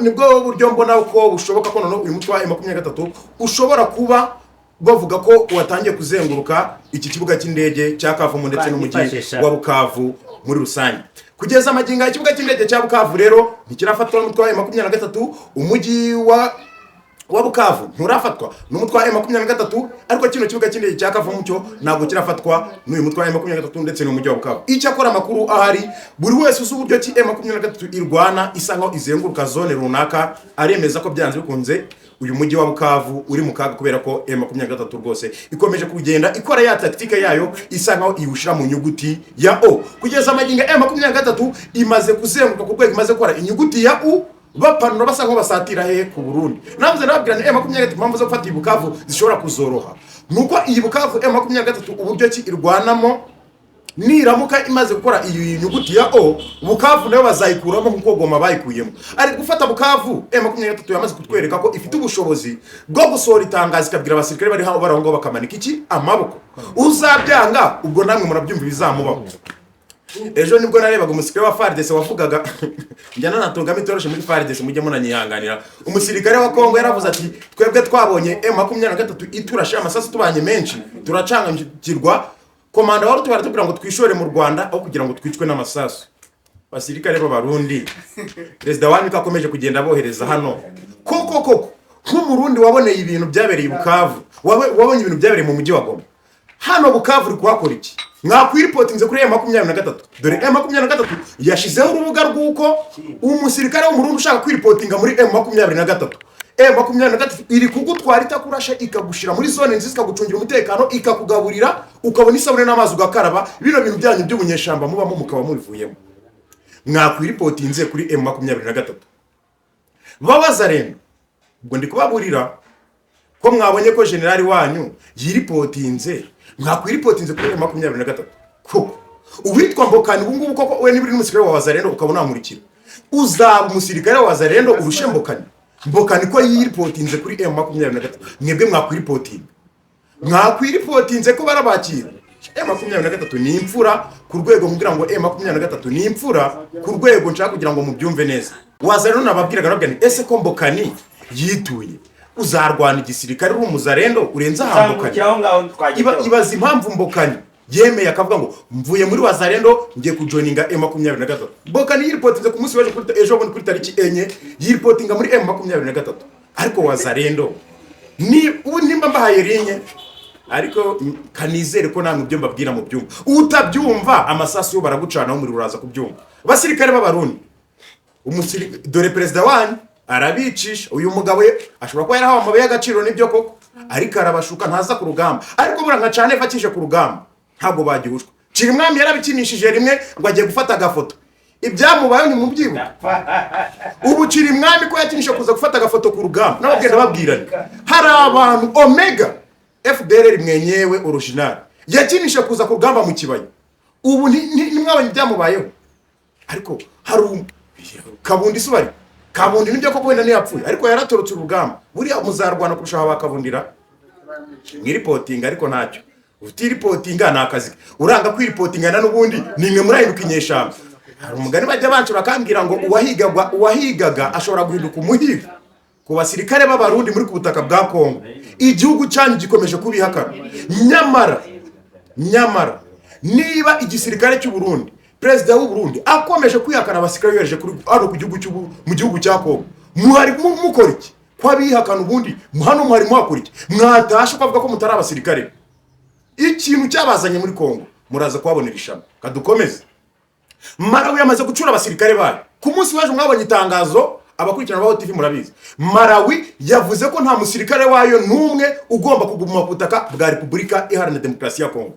B: nibwo buryo mbona uko bushoboka ko noneho uyu mutwe wa M23 ushobora kuba bavuga ko watangiye kuzenguruka iki kibuga cy'indege cya Kavumu ndetse n'umujyi wa Bukavu muri rusange. Kugeza amaginga ikibuga cy'indege cya Bukavu rero ntikirafatwa n'umutwe wa M23, umujyi wa Bukavu nturafatwa n'umutwe wa M23, ariko kino kibuga cy'indege cya Kavumu cyo ntabwo kirafatwa n'uyu mutwe wa M23 ndetse n'umujyi wa Bukavu. Icyo akora amakuru ahari buri wese uzi uburyo ki M23 irwana isa nkaho izenguruka zone runaka, aremeza ko byanze bikunze uyu mujyi wa Bukavu uri mu kaga kubera ko M23 rwose ikomeje kugenda ikora ya tactique yayo isa nkaho iwushira mu nyuguti ya O. Kugeza amaginga M23 imaze kuzenguruka ku rwego imaze gukora inyuguti ya U, bapanura basa nko basatira he ku Burundi. Navuze nababwira M23 impamvu zo gufata Bukavu zishobora kuzoroha nuko iyi Bukavu M23 uburyo ki irwanamo niramuka imaze gukora iyi nyuguti ya O, Bukavu nayo bazayikuramo nk'uko Goma bayikuyemo. Ari gufata Bukavu, M23 yamaze kutwereka ko ifite ubushobozi bwo gusohora itangazo ikabwira abasirikare bari hano barango bakamanika iki amaboko. Uzabyanga ubwo namwe murabyumva bizamubaho. Ejo nibwo narebaga umusirikare wa FARDC wavugaga njyana natunga mitoroshe muri FARDC mujye munanyihanganira. Umusirikare wa Kongo yaravuze ati twebwe twabonye M23 iturashe amasasu tubanye menshi turacanganyikirwa. Komanda wari tubara tugira ngo twishore mu Rwanda aho kugira ngo twicwe n'amasasu. Basirikare b'Abarundi Perezida wanyu kakomeje kugenda bohereza hano. Koko nk'umurundi waboneye ibintu byabereye Bukavu, wabonye ibintu byabereye mu mujyi wa Goma. Hano Bukavu uri kuhakora iki? Mwakwiripotinze kuri M23. Dore M23 yashizeho urubuga rw'uko umusirikare w'umurundi ushaka kwiripotinga muri M23. M23 iri kugutwara itakurasha ikagushira muri zone nziza ikagucungira umutekano ikakugaburira ukabona isabune n'amazi ugakaraba. Bino bintu byanyu by'ubunyeshamba mubamo mukaba mubivuyemo. Mwakwiripotinze kuri M23. Babazareno ubwo ndi kubaburira ko mwabonye ko generali wanyu yiripotinze. Mwakwiripotinze kuri M23. Koko uwitwa Mbokani ubungubu koko we nibiri n'umusirikare wa Wazarendo ukabona nkurikira. Uzaba umusirikare wa Wazarendo urushe Mbokani ko yiripotinze kuri M23. Mwebwe mwakwiripotinze ko barabakira. M23 ni imfura ku rwego kugira ngo M23 ni imfura ku rwego nshaka kugira ngo mubyumve neza. Wazarendo nababwiraga nabwo ese ko Mbokani yituye uzarwana igisirikare uri umuzarendo urenza Mbokani. Ibaza impamvu Mbokani yemeye akavuga ngo mvuye muri Wazarendo ngiye kujoininga M23. Mbokani yiripotinze ku munsi w'ejo kuri ejo kuri tariki 4 yiripotinga muri M23. Ariko Wazarendo ni nimba mbahaye rinye ariko kanizere ko namwe byo mbabwira mu byumva. Utabyumva amasasu yo baragucana muri uraza kubyumva. Basirikare b'Abarundi dore perezida wanyu arabicisha. Uyu mugabo ashobora kuba yarahawe amabuye y'agaciro n'ibyo koko ariko arabashuka ntaza ku rugamba. Ariko buranga cyane vakije ku rugamba ntabwo bagihushwa. Cirimwami yarabikinishije rimwe ngo agiye gufata agafoto. Ibyamubaye ni mu byibu. Ubu Cirimwami ko yakinisha kuza gufata agafoto ku rugamba nabagenda babwirana. Hari abantu Omega FDLR mwenyewe original yakinisha kuza ku rugamba mu kibaya. Ubu ni mwabanye byamubayeho. Ariko hari Kabundi subari Kabundi nibyo koko wenda yapfuye ariko yaratorotse urugamba. Buriya muzarwana kurusha abakavundira. Mwiripotinga ariko ntacyo. Utiripotinga nakazi. Uranga kwiripotinga n'ubundi nimwe murahinduka inyeshamba. Hari umugani bajya bancura kambwira ngo uwahigaga ashobora guhinduka umuhiga. Ku basirikare b'Abarundi muri kubutaka bwa Kongo igihugu cyanyu gikomeje kubihakana. Nyamara niba igisirikare cy'u Burundi Perezida w'u Burundi akomeje kwihakana abasirikare yereje kuri hano ku gihugu mu gihugu cya Kongo, muhari mukora iki? Kwa bihakana ubundi hano muhari mwakora iki? Mwatashe kwavuga ko mutari abasirikare. Ikintu cyabazanye muri Kongo muraza kwabonera ishama. Kadukomeze. Malawi yamaze gucura abasirikare bayo. Ku munsi w'ejo mwabonye itangazo abakurikirana ba TV murabizi. Malawi yavuze ko nta musirikare wayo numwe ugomba kuguma ku butaka bwa Repubulika Iharanira Demokarasi ya Kongo.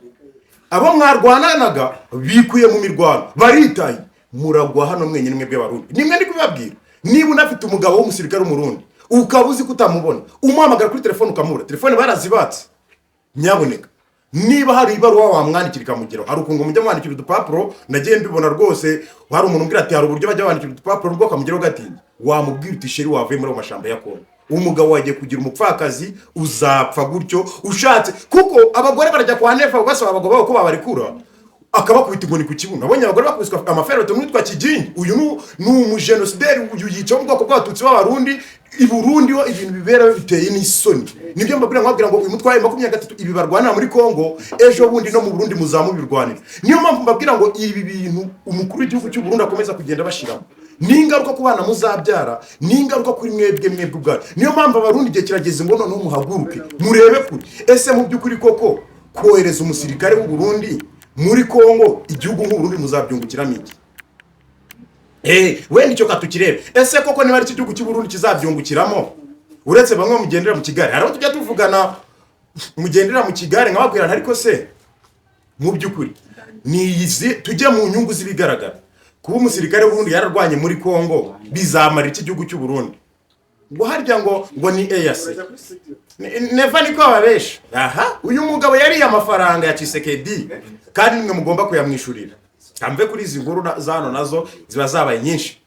B: Abo mwarwananaga bikuye mu mirwano baritaye muragwa hano mwenye nimwe bw'Abarundi. Nimwe ndi kubabwira niba unafite umugabo w'umusirikare w'umurundi ukabuzi kutamubona umuhamagara kuri telefone ukamura telefone barazibatse. Nyaboneka niba hari ibaruwa wamwandikira ikamugeraho hari ukungo mujya mwandikira udupapuro nagiye mbibona rwose. Hari umuntu umbwira ati hari uburyo bajya bandikira udupapuro rwo kamugeraho gatinya wamubwira uti sheri wavuye muri amashamba ya Kongo umugabo wagiye kugira umupfakazi uzapfa gutyo ushatse kuko abagore barajya kwa nefa ugasaba abagabo bako babarikura akabakubita inkoni ku kibuno. Abonye abagore bakubiswa amaferoto mwitwa Kijingi. Uyu ni umugenosideri uyu yica mu bwoko bw'Abatutsi b'Abarundi. I Burundi ho ibintu bibera biteye n'isoni. Nibyo mbabwira nkabwira ngo uyu mutwaye 23 ibi barwana muri Kongo ejo bundi no mu Burundi muzamubirwanira. Niyo mpamvu mbabwira ngo ibi bintu umukuru w'igihugu cy'u Burundi akomeza kugenda bashiramo ningaruka ku bana muzabyara ningaruka kuri mwebwe ubwari. Niyo mpamvu Abarundi igihe kirageze ngo noneho muhaguruke murebe kuri ese mu byukuri koko kohereza umusirikare w'u Burundi muri Kongo igihugu nk'u Burundi muzabyungukiramo iki? Wenda icyo katukirebe ese koko niba ari igihugu cy'u Burundi kizabyungukiramo uretse bamwe mugendera mu kigare. Hari tujya tuvugana mugendera mu kigare nkababwirana ariko se mu byukuri ni izi tujye mu nyungu z'ibigaragara. Kuba umusirikare w'u Burundi yararwanye muri Kongo bizamara iki gihugu cy'u Burundi ngo harya ngo ni EAC neva niko babesha. Aha, uyu mugabo yari amafaranga ya Tshisekedi kandi nimwe mugomba kuyamwishurira. Kamve kuri izi nkuru za hano nazo ziba zabaye nyinshi.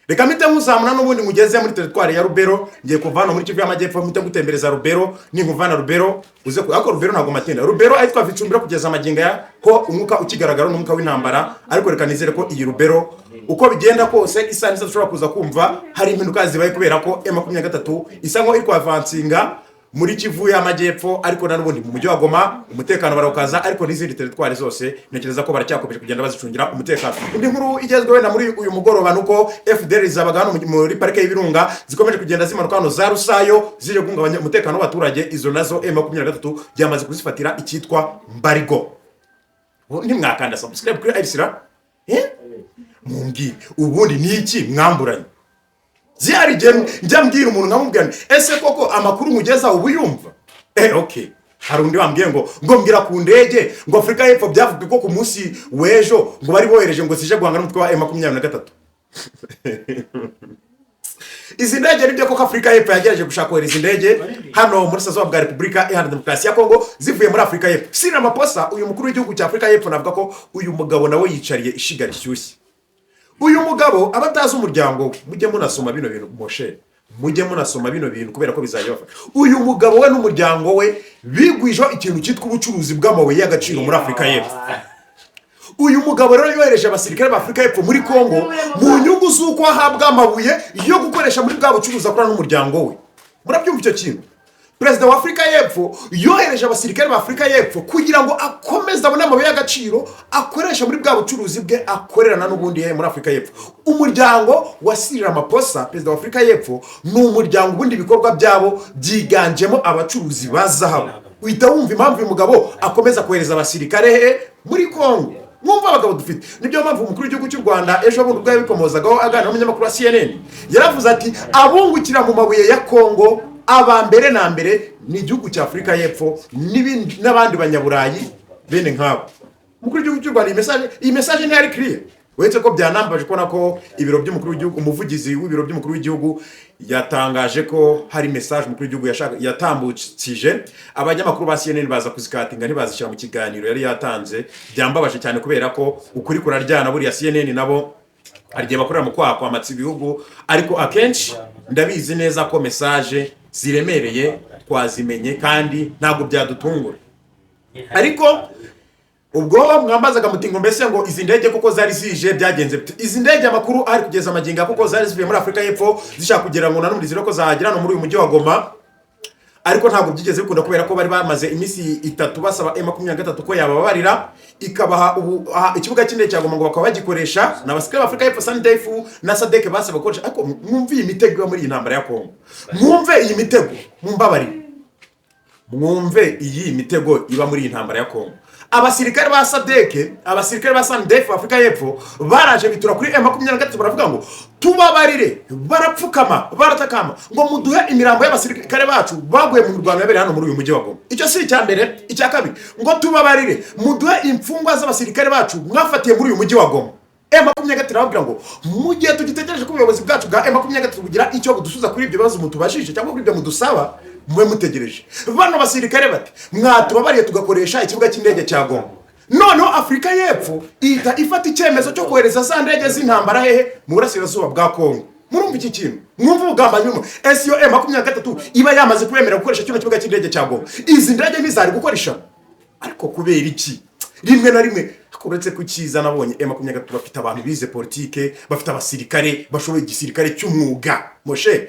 B: Reka mpite nkuzamuna n'ubundi mugeze muri territoire ya Rubero, ngiye kuvana muri Kivu y'Amajyepfo mpite gutembereza Rubero, ninkuvana Rubero uze ako Rubero ntago matinda. Rubero ahitwa Vicumbira kugeza amaginga ya ko umwuka ukigaragara n'umwuka w'intambara, ariko reka nizere ko iyi Rubero uko bigenda kose isa nisa dushobora kuza kumva hari impinduka zibaye kubera ko M23 isa nko iri kwavansinga muri Kivu y'Amajyepfo, ariko nanubundi mu mujyi wa Goma umutekano barawukaza, ariko n'izindi territoire zose ntekereza ko baracyakomeje kugenda bazicungira umutekano. Indi nkuru igezweho na muri uyu mugoroba nuko FDL zabaga hano muri parike y'Ibirunga zikomeje kugenda zimanuka hano za Rusayo zije guhungabanya umutekano w'abaturage. Izo nazo M23 byamaze kuzifatira icyitwa Mbarigo. Ntimwakanda subscribe kuri Aisira mumbwire ubundi niki mwamburanye zihari njya mbwira umuntu nkamubwira ese koko amakuru mugeza ubu yumva okay. Hari undi wambwiye ngo mbwira ku ndege ngo Afrika y'Epfo byavuga ko ku munsi w'ejo ngo bari bohereje ngo zije guhangana n'umutwe wa M23. Izi ndege nibyo koko Afrika y'Epfo yagerageje gushaka kohereza indege hano muri sazo bwa Republika Iharanira Demokarasi ya Kongo zivuye muri Afrika y'Epfo. Sina amaposa uyu mukuru w'igihugu cya Afrika y'Epfo navuga ko uyu mugabo nawe yicariye ishiga rishyushye. Uyu mugabo abatazi umuryango mujye munasoma bino bintu Moshe, mujye munasoma bino bintu kubera ko bizajya bafasha. Uyu mugabo we n'umuryango we bigwijo ikintu cyitwa ubucuruzi bw'amabuye y'agaciro muri Afrika y'Epfo. Uyu mugabo rero yohereje abasirikare ba Afrika y'Epfo muri Kongo mu nyungu z'uko ahabwa amabuye yo gukoresha muri bwa bucuruzi akora n'umuryango we. Murabyumva icyo kintu? Perezida wa Afrika y'Epfo yohereje abasirikare ba Afrika y'Epfo kugira ngo akomeze abone amabuye y'agaciro akoresha muri bwa bucuruzi bwe akorerana n'ubundi muri Afrika y'Epfo. Umuryango wa Cyril Ramaphosa perezida wa Afrika y'Epfo ni umuryango ubundi bikorwa byabo byiganjemo abacuruzi ba zahabu. Uhita wumva impamvu uyu mugabo akomeza kohereza abasirikare muri Kongo. Mwumva abagabo dufite nibyo mpamvu umukuru w'igihugu cy'u Rwanda ejo bundi ubwo yabikomozagaho aganira n'umunyamakuru wa CNN yaravuze ati abungukira mu mabuye ya Kongo aba mbere na mbere ni igihugu cya Afrika y'Epfo n'abandi banyaburayi bene nkabo. Umukuru w'igihugu cy'u Rwanda iyi message ntiyari clear, wetse ko byanambaje kubona ko ibiro by'umukuru w'igihugu umuvugizi w'ibiro by'umukuru w'igihugu yatangaje ko hari message umukuru w'igihugu yatambukije abanyamakuru ba CNN baza kuzikatinga ntibazishyira mu kiganiro yari yatanze. Byambabaje cyane kubera ko ukuri kuraryana buriya CNN nabo arigiye bakorera mu kwakwa amatsi ibihugu, ariko akenshi ndabizi neza ko message ziremereye twazimenye kandi ntabwo byadutungura. Ariko ubwo mwambazaga mutingo mbese ngo izi ndege koko zari zije byagenze bite? Izi ndege amakuru ari kugeza amaginga koko zari zivuye muri Afrika y'Epfo zishaka kugira ngo nanumuri ziroko zahagera no muri uyu mujyi wa Goma, ariko ntabwo byigeze bikunda kubera ko bari bamaze imisi 3 basaba M23 ko yababarira ikabaha ikibuga cy'indege cya Goma ngo bakaba bagikoresha n'abasirikare ba Afrika y'Epfo SANDF na SADC basaba gukoresha. Ariko mwumve iyi mitego muri iyi ntambara ya Kongo, mwumve iyi mitego, mumbabarire mwumve iyi mitego iba muri iyi ntambara ya Kongo. Abasirikare ba SADC abasirikare ba SANDF Afrika y'Epfo baraje bitura kuri M23 baravuga ngo tubabarire, barapfukama baratakama ngo muduhe imirambo y'abasirikare bacu baguye mu Rwanda yabere hano muri uyu mujyi wa Goma. Icyo si icya mbere. Icya kabiri ngo tubabarire muduhe imfungwa z'abasirikare bacu mwafatiye muri uyu mujyi wa Goma. M23 babwira ngo mu gihe tugitegereje ko ubuyobozi bwacu bwa M23 bugira icyo budusubiza kuri ibyo bibazo mutubashije cyangwa kuri ibyo mudusaba mwe mutegereje. Bano basirikare bati mwatubabariye tugakoresha ikibuga cy'indege cya Goma. Noneho Afrika y'Epfo ihita ifata icyemezo cyo kohereza za ndege z'intambara hehe mu burasirazuba bwa Kongo. Murumva iki kintu? Mwumva ubugambanyi burimo. SO M23 iba yamaze kwemera gukoresha kino kibuga cy'indege cya Goma. Izi ndege ntizari gukoresha. Ariko kubera iki? Rimwe na rimwe uretse kukiza nabonye M23 bafite abantu bize politike, bafite abasirikare bashoboye igisirikare cy'umwuga. Moshe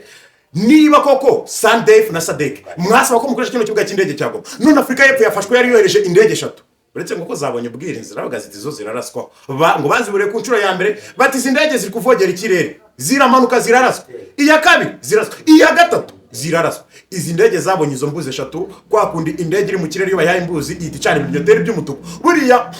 B: niba koko SANDF na SADC mwasaba ko mukoresha kino kibuga cy'indege cya Goma, none Afrika y'Epfo yafashwe yari yohereje indege 3 uretse ngo ko zabonye ubwirinzi n'abagaziti zo ziraraswa ngo bazibure ku nshuro ya mbere bati izi ndege ziri kuvogera ikirere ziramanuka ziraraswa, iya kabiri ziraswa, iya gatatu ziraraswa. Izi ndege zabonye izo mbuzi 3 kwa kundi indege iri mu kirere yo bayaye imbuzi ihita icana ibinyoteri by'umutuku. Buriya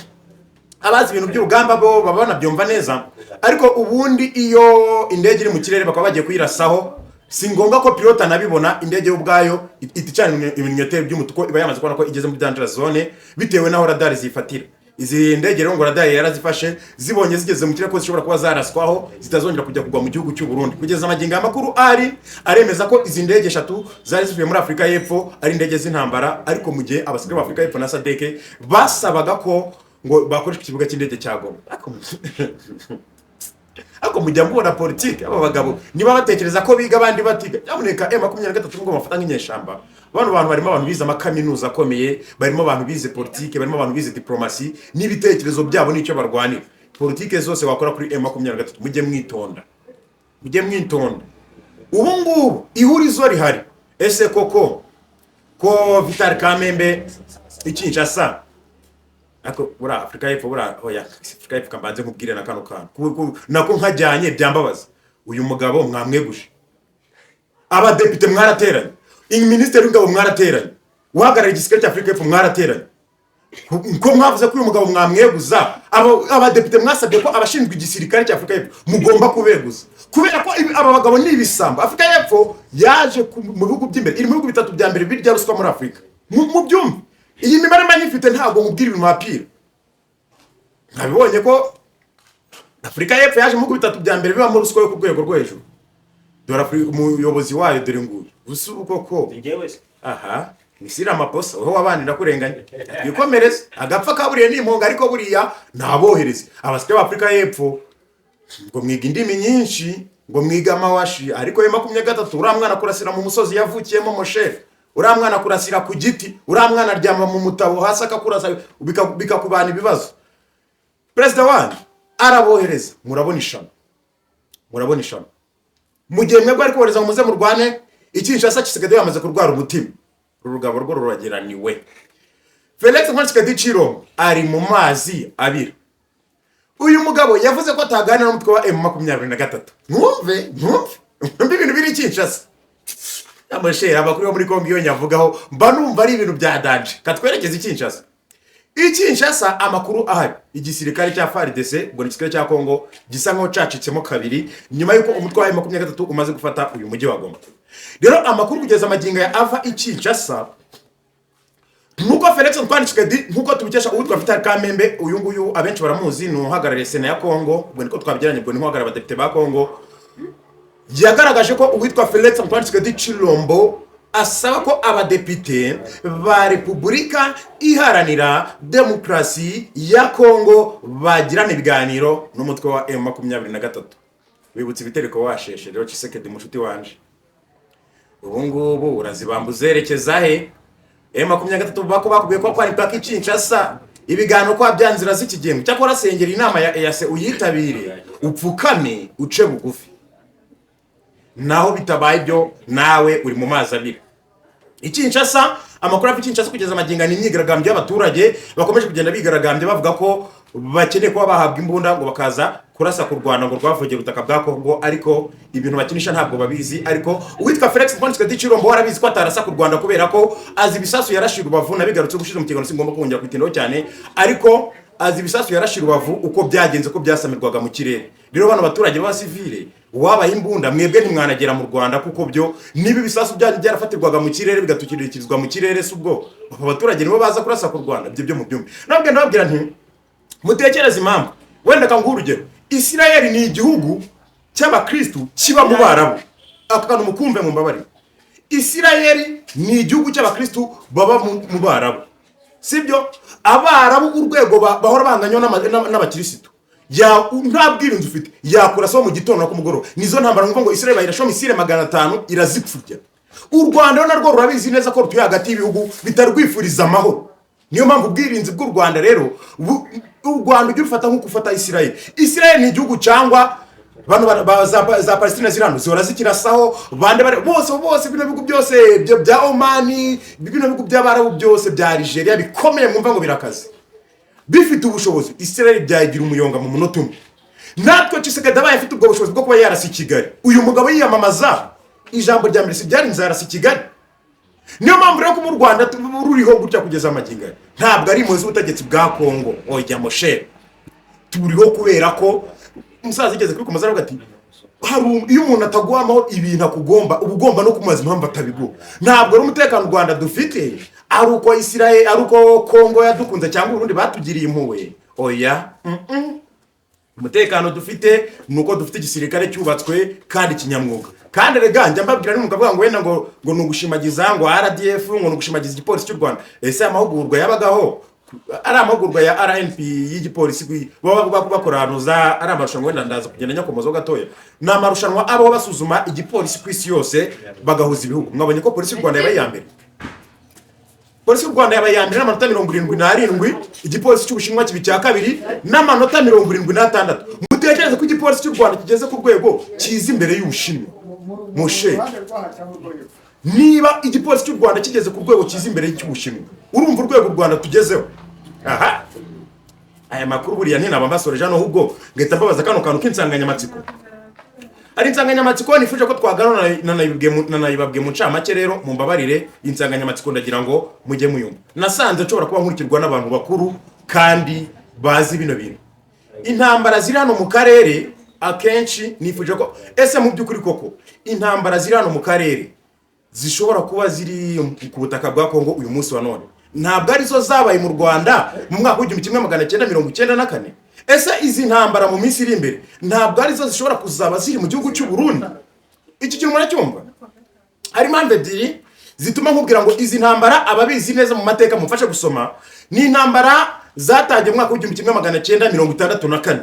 B: abazi ibintu by'urugamba bo babana byumva neza, ariko ubundi iyo indege iri mu kirere bakaba bagiye kuyirasaho si ngombwa ko pilota nabibona indege ubwayo iticana ibinyoteri by'umutuku iba yamaze kubona ko igeze muri danger zone bitewe naho radar zifatira. izi ndege rero ngo radari yarazifashe zibonye zigeze mu kirere ko zishobora kuba zaraswaho zitazongera kujya kugwa mu gihugu cy'u Burundi. Kugeza amagingo amakuru aremeza ko izi ndege 3 zari zivuye muri Afrika y'Epfo ari indege z'intambara, ariko mu gihe abasirikare ba Afrika y'Epfo na SADC basabaga ko ngo bakoresha ikibuga cy'indege cya Goma. Ako mujya mbona politike aba bagabo niba batekereza ko biga abandi batiga. Nyamuneka M23 ngo bafata nk'inyeshamba. Abantu barimo abantu bize amakaminuza akomeye, barimo abantu bize politike, barimo abantu bize diplomasi, n'ibitekerezo byabo nicyo barwanira. Politike zose wakora kuri M23 mujye mwitonda. Ubu ngubu ihurizo rihari. Ese koko ko Vital Kamembe Kinshasa ako bura Afrika y'Epfo oya Afrika y'Epfo kambanze nkubwire na kano nako nkajyanye byambabaza. Uyu mugabo mwamweguje, abadepite mwarateranye, minister w'ingabo mwarateranye, uhagarariye igisirikare cya Afrika y'Epfo mwarateranye. Ko mwavuze ko uyu mugabo mwamweguza, abadepite mwasabye ko abashinzwe igisirikare cya Afrika y'Epfo mugomba kubeguza, kubera ko aba bagabo ni ibisambo. Afrika y'Epfo yaje mu bihugu by'imbere, iri mu bihugu 3 bya mbere birya ruswa muri Afrika. Mu byumve iyi mibare manyifite ntabwo nkubwira ibintu mapira. Nabibonye ko Afrika y'Epfo yaje mu bihugu 3 bya mbere biba muri ruswa yo ku rwego rwo hejuru. Dore umuyobozi wayo dore nguyu usubuko ko aha nisira amaposa aho wabanira kurenganya bikomereza agapfa kaburiye n'imponga, ariko buriya nabohereze abasirikare ba Afrika y'Epfo ngo mwiga indimi nyinshi, ngo mwiga amawashi, ariko M23 uramwana kurasira mu musozi yavukiyemo Moshe, uramwana kurasira ku giti, uramwana aryama mu mutabo hasi akakurasa bikakubana ibibazo. President wanyu arabohereza, murabona ishano mu gihe mwebwe ariko boreza muze mu Rwanda. Kinshasa Tshisekedi yamaze kurwara umutima, urugabo rwo rurageraniwe. Felix Tshisekedi Chilombo ari mu mazi abira. Uyu mugabo yavuze ko ataganira n'umutwe wa M23. Mwumve ibintu biri Kinshasa. Amashera abakuru muri Kongo iyo nyavugaho mba numva ari ibintu bya danje. Katwerekeze Kinshasa. Kinshasa amakuru ahari, igisirikare cya FARDC ngo n'igisirikare cya Kongo gisa nko cacitsemo kabiri nyuma yuko umutwe wa M23 umaze gufata uyu mujyi wa Goma. Rero amakuru kugeza amaginga ya ava Kinshasa nuko Felix Tshisekedi nkuko tubikesha uwitwa Vital Kamembe, uyu nguyu abenshi baramuzi no hagarariye Sena ya Kongo, ngo niko twabyiranye ngo ni hagarara abadepite ba Kongo, yagaragaje ko uwitwa Felix Tshisekedi Chilombo asaba ko abadepite ba Repubulika Iharanira Demokarasi ya Kongo bagirana ibiganiro n'umutwe wa M23. Wibutse ibitereko washeshe rero Tshisekedi mushuti wanje. Ubu ngubu urazibambuzerekeza he? M23 bako bakubwiye ko kwari paka Kinshasa ibiganiro kwa byanzira z'ikigengo cyakora sengera inama ya se uyitabire upfukame uce bugufi. Naho bitabaye byo nawe uri mu mazi abiri. Kinshasa amakuru afi Kinshasa kugeza amaginga n'imyigaragambyo y'abaturage bakomeje kugenda bigaragambye bavuga ko bakeneye kuba bahabwa imbunda ngo bakaza kurasa ku Rwanda ngo rwavogera ubutaka bwa Kongo, ariko ibintu bakinisha ntabwo babizi. Ariko uwitwa Felix Tshisekedi Chilombo warabizi ko atarasa ku Rwanda kubera ko azi ibisasu yarashira Rubavu, nabigarutse gushize mu kigano singomba kongera kwitindaho cyane, ariko azi ibisasu yarashira Rubavu uko byagenze ko byasamirwaga mu kirere. Rero bano baturage ba civile wabaye imbunda mwebwe ntimwanagera mu Rwanda kuko byo nibi bisasu byarafatirwaga mu kirere bigatukirikirizwa mu kirere. Subwo abaturage nibo baza kurasa ku Rwanda byo mu byumbe. Nabwe ndababwira nti mutekereze impamvu wenda kangu urugero Israel ni igihugu cy'abakristo kiba mu Barabu. Akano mukumve mu mbabari, Israel ni igihugu cy'abakristo baba mu Barabu, sibyo? Abarabu urwego bahora banganywa n'abakristo ya ntabwirinze ufite yakura so mu gitondo no kumugoro. Nizo ntambara ngo Israel bayirasho misire 500 irazipfurya. U Rwanda narwo rurabizi neza ko rutuye hagati y'ibihugu bitarwifuriza amahoro. Niyo mpamvu ubwirinzi bw'u Rwanda rero u Rwanda ujye ufata nko kufata Israel. Israel ni igihugu cyangwa bano za Palestina zirano zihora zikirasaho bande bose bino bihugu byose bya Oman, bino bihugu by'Abarabu byose bya Algeria bikomeye mwumva ngo birakaze bifite ubushobozi. Israel byagira umuyonga mu munota umwe. Natwe Tshisekedi abaye afite ubwo bushobozi bwo kuba yarasi Kigali. Uyu mugabo yiyamamaza ijambo rya mbere byari nzarasi Kigali. Niyo mpamvu rero ko mu Rwanda ruriho gutya kugeza amaginga ntabwo ari muzi ubutegetsi bwa Kongo oya Moshe, turiho kubera ko umusaza igeze kuri kumaza aravuga ati iyo umuntu atagwamaho ibintu akugomba ubugomba no kumaza impamvu atabigo. Ntabwo ari umutekano u Rwanda dufite ari uko Israel ari uko Kongo yadukunze cyangwa Burundi batugiriye impuwe. Oya, umutekano dufite nuko dufite igisirikare cyubatswe kandi kinyamwuga. Kandi rega njya mbabwira ni mukavuga ngo wenda ngo nugushimagiza ngo RDF ngo nugushimagiza igipolisi cy'u Rwanda. Ese amahugurwa yabagaho ari amahugurwa ya RNP y'igipolisi baba bakora anuza ari amarushanwa wenda ndaza kugenda nyakomozo gatoya. Na amarushanwa abo basuzuma igipolisi ku isi yose bagahuza ibihugu. Mwabonye ko polisi y'u Rwanda yabaye ya mbere. Polisi y'u Rwanda yabaye ya mbere n'amanota 77, igipolisi cy'Ubushinwa kibi cya kabiri n'amanota 76. Mutekereze ko igipolisi cy'u Rwanda kigeze ku rwego kiza imbere y'Ubushinwa. Moshe, niba igipolisi cy'u Rwanda kigeze ku rwego kiza imbere y'Ubushinwa, urumva urwego u Rwanda tugezeho. Aha, aya makuru buriya ntinaba mbasoreje hano ahubwo ngahita mbabaza kano kantu k'insanganyamatsiko. Ari insanganyamatsiko nifuje ko twaganira nanayibabwiye mu ncamake rero mumbabarire insanganyamatsiko ndagira ngo mujye muyumva. Nasanze nshobora kuba nkurikirwa n'abantu bakuru kandi bazi bino bintu. Intambara ziri hano mu karere akenshi nifuje ko ese mu by'ukuri koko intambara ziri hano mu karere zishobora kuba ziri ku butaka bwa Kongo uyu munsi wa none. Ntabwo ari zo zabaye mu Rwanda mu mwaka w'1994. Ese izi ntambara mu minsi iri imbere ntabwo ari zo zishobora kuzaba ziri mu gihugu cy'u Burundi. Iki kintu muracyumva? Hari impamvu ebyiri zituma nkubwira ngo izi ntambara ababizi neza mu mateka mufashe gusoma ni intambara zatangiye mu mwaka w'1964.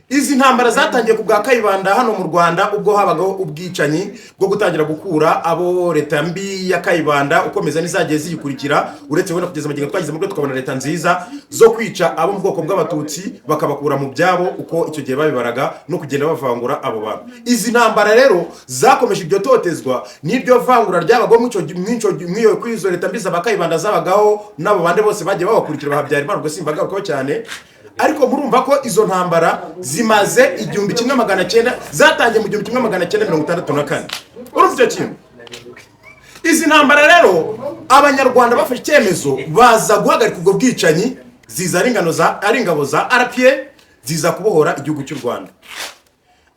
B: Izi ntambara zatangiye ku bwa Kayibanda hano mu Rwanda ubwo habagaho ubwicanyi bwo gutangira gukura abo leta mbi ya Kayibanda ukomeza nizagiye ziyikurikira uretse wenda kugeza amagingo twagize mu rwego tukabona leta nziza zo kwica abo mu bwoko bw'abatutsi bakabakura mu byabo uko icyo gihe babibaraga no kugenda bavangura abo bantu. Izi ntambara rero zakomeje ibyo totezwa n'iryo vangura ryabago mwiyo kwizo leta mbi za Kayibanda zabagaho nabo bande bose bagiye babakurikira bahabyara Imana ubwo simbagarukaho cyane. Ariko murumva ko izo ntambara zimaze 1900 zatangiye mu 1964. Urumva icyo kintu? Izi ntambara rero abanyarwanda bafashe icyemezo baza guhagarika ubwo bwicanyi ziza ari ingabo za RPA ziza kubohora igihugu cy'u Rwanda.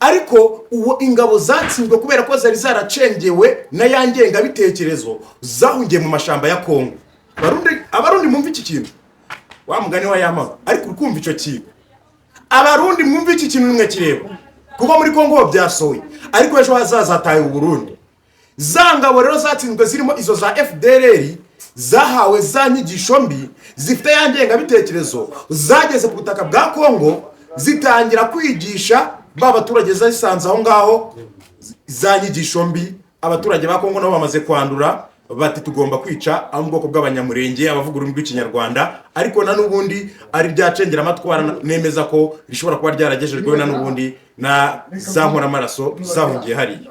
B: Ariko uwo ingabo zatsinzwe kubera ko zari zaracengewe na yangenga bitekerezo zahungiye mu mashamba ya Kongo. Abarundi mumva iki kintu? Wa mugani wa yama ariko ukumva ico kintu. Abarundi mwumva iki kintu nimwe kireba. Kuko muri Kongo byasohoye ariko ejo hazaza hataye u Burundi. Zangabo rero zatsinzwe zirimo izo za FDLR zahawe za nyigisho mbi zifite yangenga bitekerezo zageze ku butaka bwa Kongo zitangira kwigisha babaturage zasanze aho ngaho za nyigisho mbi. Abaturage ba Kongo nabo bamaze kwandura bati tugomba kwica abo bwoko bw'abanyamurenge abavuga ururimi rw'ikinyarwanda ariko na nubundi ari byacengera amatwara nemeza ko rishobora kuba ryaragejejwe na nubundi na zankora amaraso zahungiye hariya.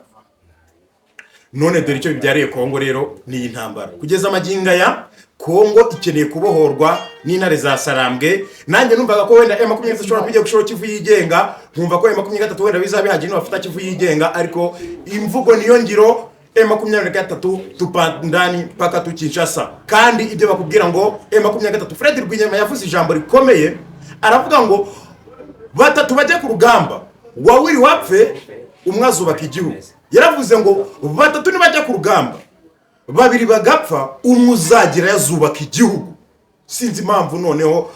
B: None dore icyo bibyariye Kongo rero ni intambara kugeza amaginga ya Kongo ikeneye kubohorwa n'intare za Sarambwe. Nanjye numvaga ko wenda M23 ishobora kujya gushora Kivu yigenga, nkumva ko M23 wenda bizabihaje bafata Kivu yigenga, ariko imvugo niyo ngiro M23 tupandani paka tukinshasa. Kandi ibyo bakubwira ngo M23 Fred Rwinyema yavuze ijambo rikomeye aravuga ngo batatu bajye ku rugamba wawiri wapfe umwazubaka igihugu. Yaravuze ngo batatu nibajya ku rugamba babiri bagapfa umuzagira yazubaka igihugu. Sinzi impamvu noneho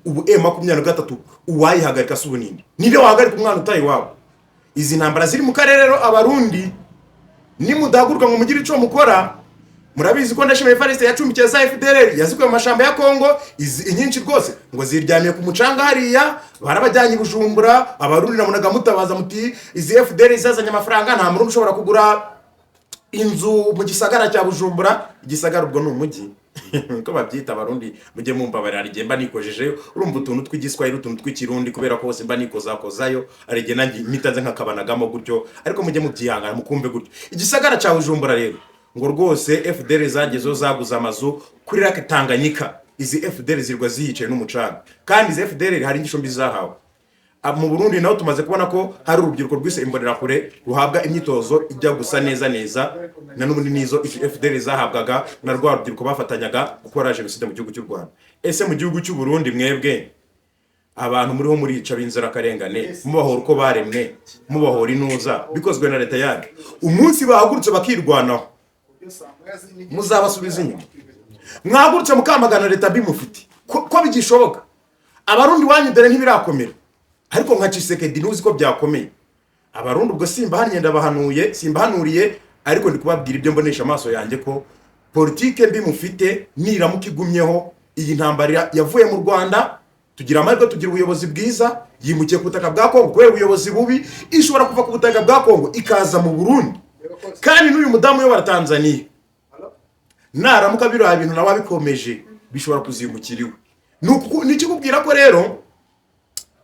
B: ubu M23 uwayihagarika subunindi ninde wahagarika umwana utayi wabo. Izi ntambara ziri mu karere rero abarundi ni mudaguruka ngo mugire ico mukora. Murabizi ko ndashimye Fariste yacumbikiye za FDLR yazikuye mu mashamba ya Kongo inyinshi rwose ngo ziryamiye ku mucanga hariya barabajyanye Bujumbura. Abarundi namunaga mutabaza muti izi FDLR zazanye amafaranga nta muntu ushobora kugura inzu mu gisagara cya Bujumbura. Igisagara ubwo n'umujyi ko babyita abarundi mujye mumva bararigiye mba nikojeje. Urumva utuntu tw'igiswahili utuntu tw'ikirundi kubera ko bose mba nikozakozayo arige nanjye mitanze nkakabanagamo gutyo, ariko mujye mubyihangana mukumve gutyo. Igisagara cya Bujumbura rero ngo rwose FDLR zagezo zaguza amazu kuri Lake Tanganyika. Izi FDLR zirwa ziyicaye n'umucanga kandi izi FDLR hari ingisho mbi zahawe. Mu Burundi naho tumaze kubona ko hari urubyiruko rwise imbonera kure ruhabwa imyitozo ijya gusa neza na n'ubundi nizo FDLR zahabwaga na rwa rubyiruko bafatanyaga gukora jenoside mu gihugu cy'u Rwanda. Ese mu gihugu cy'u Burundi mwebwe abantu muriho murica b'inzara karengane mubahora uko baremwe mubahora inuza bikozwe na leta yanyu, umunsi bahagurutse bakirwanaho muzabasubiza inyuma. mwagurutse mukamagana leta bimufite ko bigishoboka. Abarundi wanyu dore ntibirakomera, ariko nka Tshisekedi nuzi ko byakomeye. Abarundi ubwo simbahanuriye ariko ndi kubabwira ibyo mbonesha amaso yanjye ko politike mbi mufite niramuka igumyeho, iyi ntambara yavuye mu Rwanda, tugira amahirwe tugira ubuyobozi bwiza, yimukiye ku butaka bwa Kongo kubera ubuyobozi bubi, ishobora kuva ku butaka bwa Kongo ikaza mu Burundi. Kandi n'uyu mudamu uyobora Tanzania naramuka biriya bintu nawe bikomeje bishobora kuzimukiriwe. Nikikubwira ko rero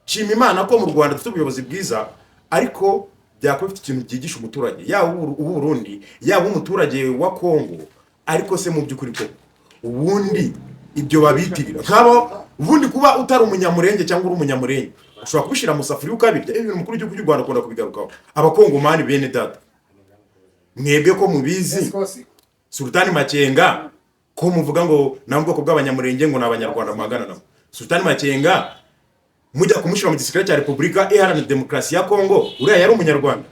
B: shima Imana ko mu Rwanda dufite ubuyobozi bwiza, ariko byakora bifite ikintu byigisha umuturage yaba Burundi yaba umuturage wa Kongo. Ariko se mu by'ukuri ko ubundi ibyo babitirira nkabo, ubundi kuba utari umunyamurenge cyangwa uri umunyamurenge ushobora kubishira mu safari ukabirya. Ibintu mukuru cy'u Rwanda akunda kubigarukaho. Abakongo mani bene data, mwebwe ko mubizi Sultani Makenga ko muvuga ngo nambwo ko bw'abanyamurenge ngo n'abanyarwanda magana nabo. Sultani Makenga mujya kumushira mu gisirikare cya Republika Iharanira Demokarasi ya Kongo, uriya yari umunyarwanda.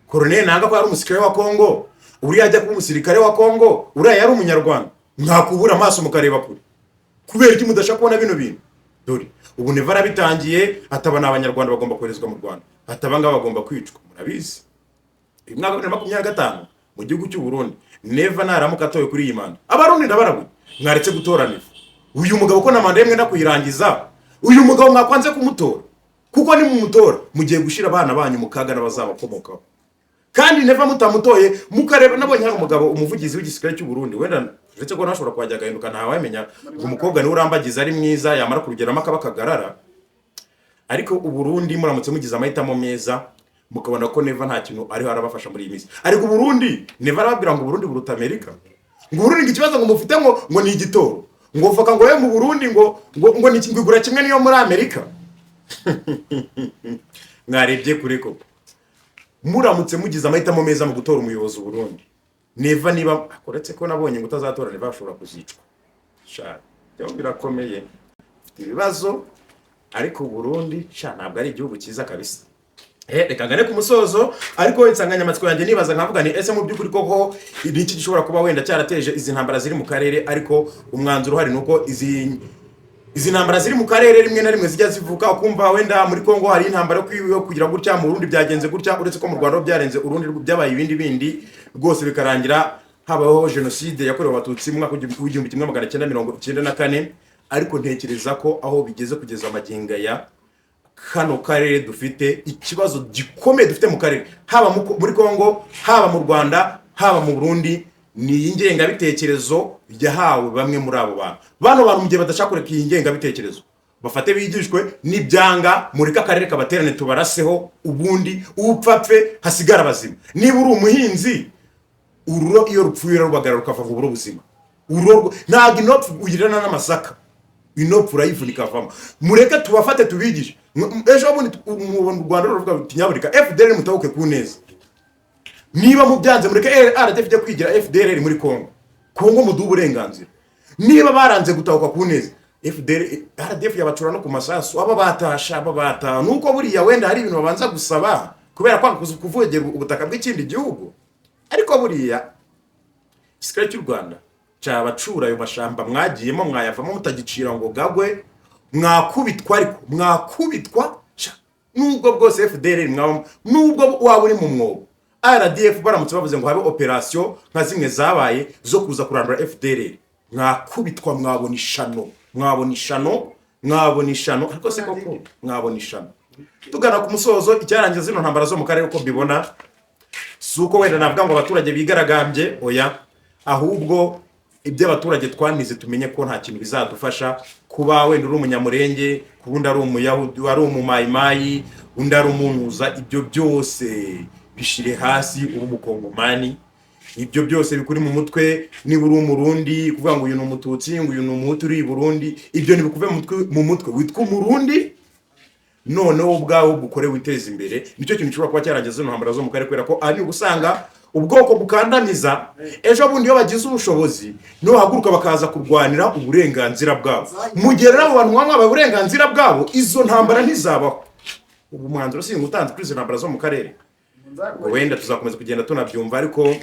B: Colonel nanga ko yari umusirikare wa Kongo, uriya ajya kuba umusirikare wa Kongo, uriya yari umunyarwanda. Mwakubura amaso mukareba kure. Kubera iki mudashaka kubona bino bintu? Dore ubu Nevara bitangiye atabana abanyarwanda bagomba koherezwa mu Rwanda, atabanga bagomba kwicwa. Murabizi mwaka 2025 mu gihugu cy'u Burundi Neva naramuka atoye kuri iyi manda, Abarundi ndabarabwe mwaretse gutora Neva. Uyu mugabo ko na manda yemwe ndakuyirangiza, uyu mugabo mwakwanze kumutora kuko ni mu mutora mugiye gushira abana banyu mukaga n'abazabakomokaho. Kandi Neva mutamutoye mukareba. Nabonye hari umugabo umuvugizi w'igisirikare cy'u Burundi, wenda uretse ko nashobora kwajya gahinduka ntawe amenya ngo umukobwa ni urambagiza ari mwiza yamara kurugeramo akabakagarara. Ariko u Burundi muramutse mugize amahitamo meza mukabona ko Neva nta kintu ariho arabafasha muri iyi minsi. Ariko Burundi Neva arababwira ngo Burundi buruta Amerika, ngo Burundi ikibazo ngo mufite ngo ni igitoro, ngo vuka ngo we mu Burundi ngo ni kingugura kimwe niyo muri Amerika. Mwarebye kure ko muramutse mugize amahitamo meza mu gutora umuyobozi u Burundi, Neva niba akoretse ko nabonye ngo utazatora Neva ashobora kuzicwa. Sha byo birakomeye, ibibazo. Ariko Burundi sha ntabwo ari igihugu cyiza kabisa. Reka ngane ku musozo, ariko insanganyamatsiko yanjye nibaza nkavuga ni ese mu by'ukuri koko iki gishobora kuba wenda cyarateje izi ntambara ziri mu karere. Ariko umwanzuro hari nuko izi ntambara ziri mu karere rimwe na rimwe zijya zivuka, ukumva wenda muri Kongo hari intambara yo kugira gutya, mu Burundi byagenze gutya, uretse ko mu Rwanda byarenze urundi byabaye ibindi rwose bikarangira habaho genocide yakorewe Abatutsi mu mwaka w'igihumbi 1994. Ariko ntekereza ko aho bigeze kugeza amaginga ya kano karere dufite ikibazo gikomeye dufite mu karere, haba muri Kongo, haba mu Rwanda, haba mu Burundi, ni ingenga bitekerezo yahawe bamwe muri abo bantu mu gihe badashaka kureka iyi ngenga bitekerezo bafate bigishwe n'ibyanga muri karere kabaterane tubaraseho, ubundi upfapfe hasigara bazima. Niba uri umuhinzi ururo iyo rupfuye rubagara rukava mu buzima, ururo ntago inopfu uyirana n'amasaka, inopfu urayivunika avamo. Mureke tubafate tubigishe. Ejo bundi mu Rwanda ruvuga tinyaburika FDLR mutahuke ku neza. Niba mubyanze mureke RDF ijya kwigira FDLR muri Kongo muduha uburenganzira. Niba baranze gutahuka ku neza, RDF yabacura no ku masasu aba bata nuko buriya wenda hari ibintu babanza gusaba kubera kwa kuvogera ubutaka bw'ikindi gihugu. Ariko buriya isikare cy'u Rwanda cyabacura ayo mashamba mwagiyemo mwayavamo mutagicira ngo gagwe, mwakubitwa. Ariko mwakubitwa nubwo bwose FDLR nubwo waba uri mu mwobo, RDF baramutse bavuze ngo habe operation nka zimwe zabaye zo kuza kurandura FDLR, mwakubitwa, mwabona ishano. Ariko se koko mwabona ishano. Tugana ku musozo, icyarangiza zino ntambara zo mu karere uko mbibona suko wenda navuga ngo abaturage bigaragambye, oya, ahubwo ibyo abaturage twanize tumenye ko nta kintu bizadufasha. Kuba wenda uri umunyamurenge, kubundi ari umuyahudi, ari umumayimayi, undi ari umunuza, ibyo byose bishire hasi. Uri umukongomani, ibyo byose bikuri mu mutwe. Niba uri umurundi kuvuga ngo uyu ni umututsi, ngo uyu ni umuhutu uri i Burundi, ibyo ntibikuve mu mutwe. Witwa umurundi noneho ubwawe bukore witeza imbere. Nicyo kintu gishobora kuba cyarageze zino ntambara zo mu karere, kubera ko ari ugusanga ubwoko bukandamiza. Ejo bundi iyo bagize ubushobozi no haguruka bakaza kurwanira uburenganzira bwabo. Mugera abo bantu mwamwe uburenganzira bwabo, izo ntambara ntizabaho. Ubu mwanzuro si ngutanze kuri izo ntambara zo mu karere. Wenda tuzakomeza kugenda tunabyumva, ariko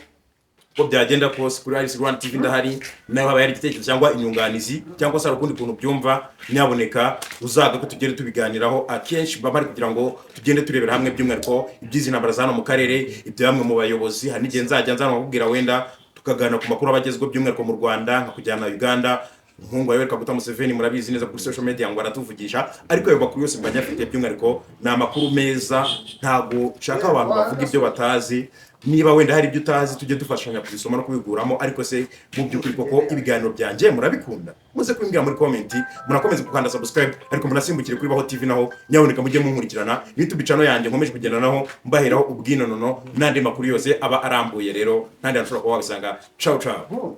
A: ko byagenda kose kuri Iris Rwanda TV ndahari, nayo haba yari igitekerezo cyangwa inyunganizi cyangwa se ari ukundi kuntu byumva, nyaboneka uzaga ko tugende tubiganiraho akenshi baba ari kugira ngo tugende turebera hamwe by'umwihariko ibyizi ntambara za hano mu karere, ibyo bamwe mu bayobozi. Hari n'igihe nzajya nkubwira wenda tukaganira ku makuru abagezweho by'umwihariko mu Rwanda, nka kujyana Uganda. Umuhungu wawe Kaguta Museveni murabizi neza kuri social media ngo aratuvugisha, ariko ayo makuru yose mbanya afite by'umwihariko ni amakuru meza. Ntago nshaka abantu bavuga ibyo batazi. Niba wenda hari ibyo utazi tujye dufashanya kubisoma no kubiguramo, ariko se mu by'ukuri koko ibiganiro byanjye murabikunda, muze kubimbwira muri comment, munakomeze gukanda subscribe, ariko munasimbukire kuri Baho TV naho nyaboneka mujye munkurikirana YouTube channel yanjye, nkomeje kugenda naho mbaheraho ubwinonono n'andi makuru yose aba arambuye. Rero ntandi ashobora kuba wabisanga. Ciao ciao.